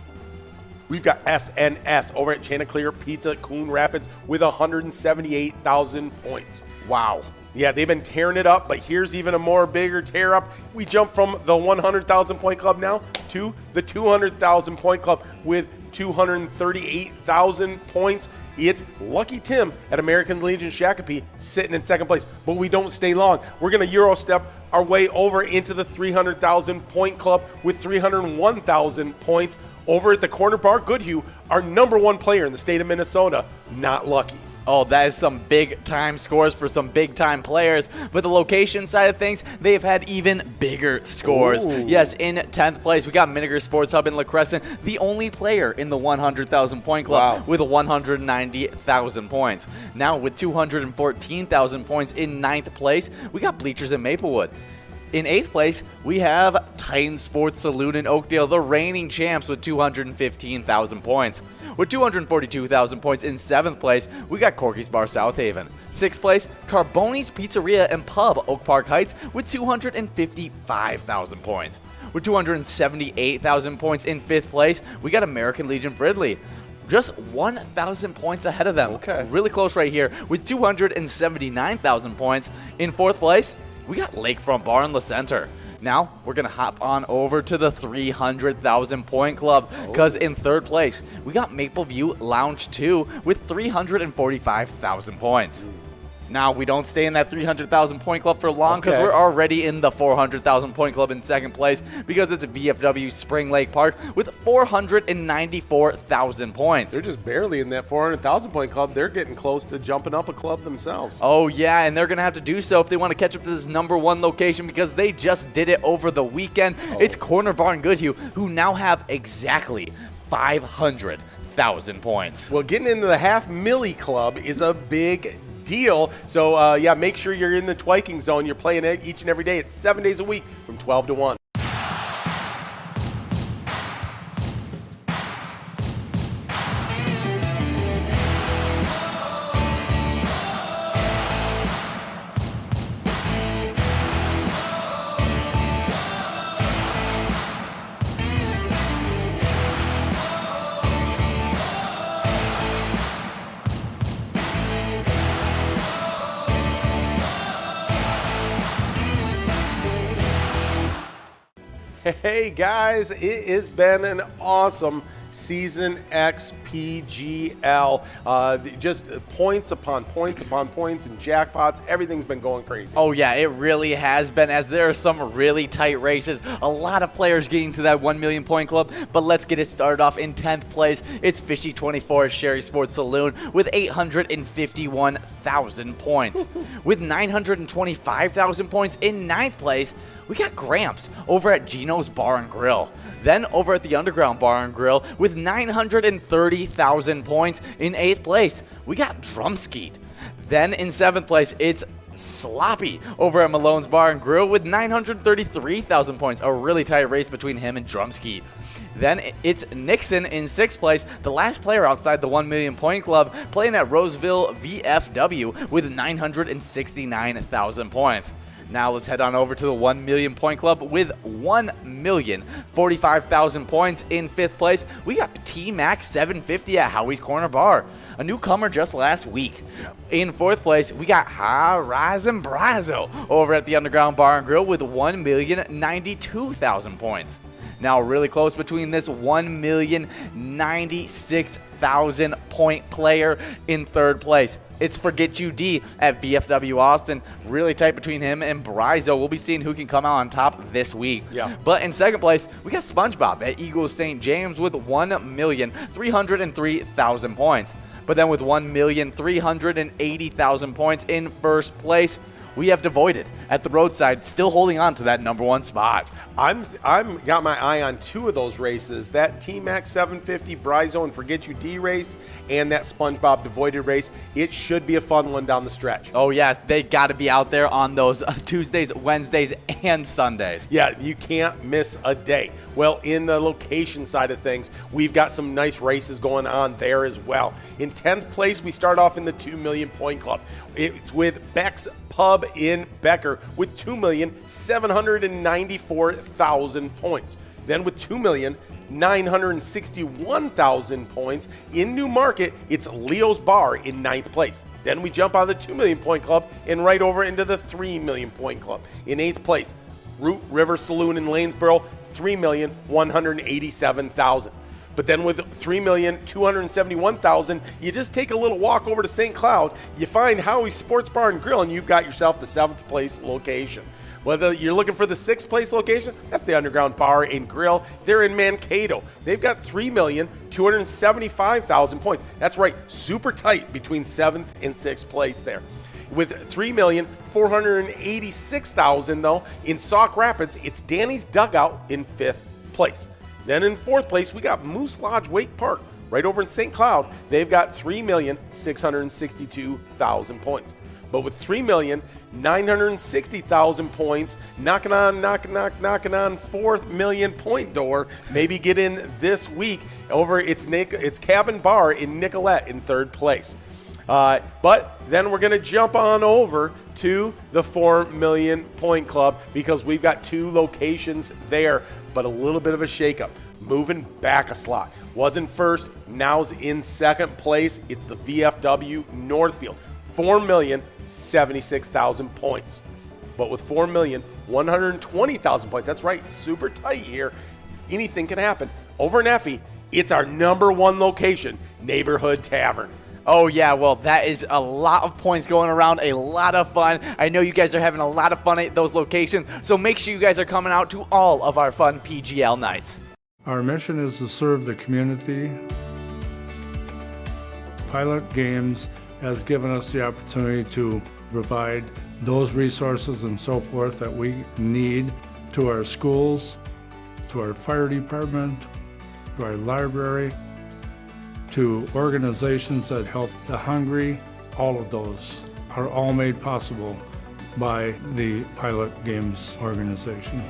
we've got SNS over at Chanticleer Pizza, Coon Rapids with 178,000 points. Wow. Yeah, they've been tearing it up, but here's even a more bigger tear up. We jump from the 100,000 point club now to the 200,000 point club with 238,000 points. It's Lucky Tim at American Legion Shakopee sitting in 2nd place, but we don't stay long. We're going to Euro step our way over into the 300,000 point club with 301,000 points over at the Corner Bar Goodhue, our #1 player in the state of Minnesota, Not Lucky. Oh, that is some big-time scores for some big-time players. But the location side of things, they've had even bigger scores. Ooh. Yes, in 10th place, we got Miniger Sports Hub in La Crescent, the only player in the 100,000 point club Wow. with 190,000 points. Now, with 214,000 points in 9th place, we got Bleachers in Maplewood. In 8th place, we have Titan Sports Saloon in Oakdale, the reigning champs with 215,000 points. With 242,000 points in 7th place, we got Corky's Bar South Haven. 6th place, Carboni's Pizzeria and Pub, Oak Park Heights, with 255,000 points. With 278,000 points in 5th place, we got American Legion Fridley. Just 1,000 points ahead of them. Okay. Really close right here with 279,000 points. In 4th place, we got Lakefront Bar in the center. Now, we're going to hop on over to the 300,000 point club because in 3rd place, we got Mapleview Lounge 2 with 345,000 points. Now, we don't stay in that 300,000 point club for long because Okay. we're already in the 400,000 point club in 2nd place because it's VFW Spring Lake Park with 494,000 points. They're just barely in that 400,000 point club. They're getting close to jumping up a club themselves. Oh, yeah, and they're going to have to do so if they want to catch up to this #1 location because they just did it over the weekend. It's Corner Bar in Goodhue, who now have exactly 500,000 points. Well, getting into the half milli club is a big deal. So, yeah, make sure you're in the twiking zone. You're playing it each and every day. It's 7 days a week from 12 to 1. Hey guys, it has been an awesome Season X PGL. Just points upon points upon points and jackpots. Everything's been going crazy. Oh yeah, it really has been, as there are some really tight races. A lot of players getting to that 1 million point club, but let's get it started off in 10th place. It's Fishy24 Sherry Sports Saloon with 851,000 points. With 925,000 points in 9th place, we got Gramps over at Gino's Bar and Grill. Then over at the Underground Bar and Grill with 930,000 points in 8th place, we got Drumskeet. Then in 7th place, it's Sloppy over at Malone's Bar and Grill with 933,000 points. A really tight race between him and Drumsky. Then it's Nixon in 6th place, the last player outside the 1 million point club, playing at Roseville VFW with 969,000 points. Now let's head on over to the 1 million point club with 1,045,000 points. In 5th place, we got T-Max 750 at Howie's Corner Bar, a newcomer just last week. In 4th place, we got Horizon Brazo over at the Underground Bar and Grill with 1,092,000 points. Now really close between this 1,096,000 point player in 3rd place. It's Forget You D at VFW Austin. Really tight between him and Brizo. We'll be seeing who can come out on top this week. Yeah. But in 2nd place, we got SpongeBob at Eagles St. James with 1,303,000 points. But then with 1,380,000 points in 1st place, we have Devoided at the roadside, still holding on to that #1 spot. I'm got my eye on 2 of those races, that T-Max 750 Brizo and Forget You D race and that SpongeBob Devoided race. It should be a fun one down the stretch. Oh yes, they got to be out there on those Tuesdays, Wednesdays, and Sundays. Yeah, you can't miss a day. Well, in the location side of things, we've got some nice races going on there as well. In 10th place, we start off in the 2 million point club. It's with Beck's Pub in Becker with 2,794,000 points. Then with 2,961,000 points in Newmarket, it's Leo's Bar in 9th place. Then we jump out of the 2 million point club and right over into the 3 million point club. In 8th place, Root River Saloon in Lanesboro, 3,187,000. But then with 3,271,000, you just take a little walk over to St. Cloud, you find Howie's Sports Bar and Grill, and you've got yourself the 7th place location. Whether you're looking for the 6th place location, that's the Underground Bar and Grill. They're in Mankato. They've got 3,275,000 points. That's right, super tight between 7th and 6th place there. With 3,486,000 though, in Sauk Rapids, it's Danny's Dugout in 5th place. Then in 4th place, we got Moose Lodge Wake Park. Right over in St. Cloud, they've got 3,662,000 points. But with 3,960,000 points, knocking on 4th million point door, maybe get in this week over its Cabin Bar in Nicolette in 3rd place. But then we're going to jump on over to the 4 million point club because we've got 2 locations there, but a little bit of a shakeup. Moving back a slot. Wasn't first, now's in 2nd place. It's the VFW Northfield. 4,076,000 points. But with 4,120,000 points, that's right, super tight here. Anything can happen. Over in Effie, it's our #1 location, Neighborhood Tavern. Oh yeah, well that is a lot of points going around, a lot of fun. I know you guys are having a lot of fun at those locations, so make sure you guys are coming out to all of our fun PGL nights. Our mission is to serve the community. Pilot Games has given us the opportunity to provide those resources and so forth that we need to our schools, to our fire department, to our library, to organizations that help the hungry. All of those are all made possible by the Pilot Games organization.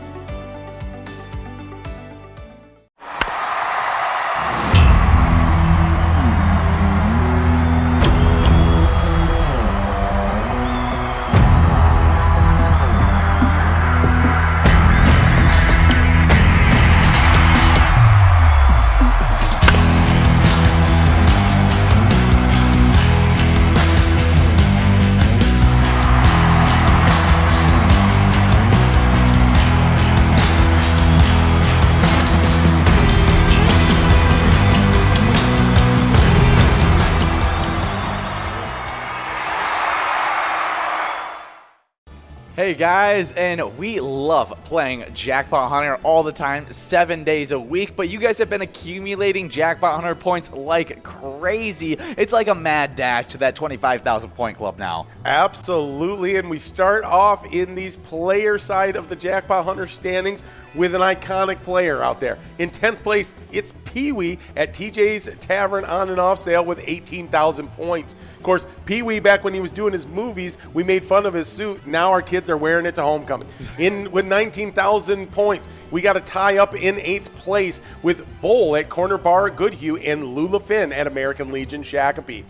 Hey guys, and we love playing Jackpot Hunter all the time, 7 days a week, but you guys have been accumulating Jackpot Hunter points like crazy. It's like a mad dash to that 25,000 point club now. Absolutely, and we start off in these player side of the Jackpot Hunter standings with an iconic player out there. In 10th place, it's Pee-wee at TJ's Tavern on and off sale with 18,000 points. Of course, Pee-wee, back when he was doing his movies, we made fun of his suit. Now our kids are wearing it to homecoming. With 19,000 points, we got a tie up in 8th place with Bowl at Corner Bar Goodhue and Lula Finn at American Legion Shakopee.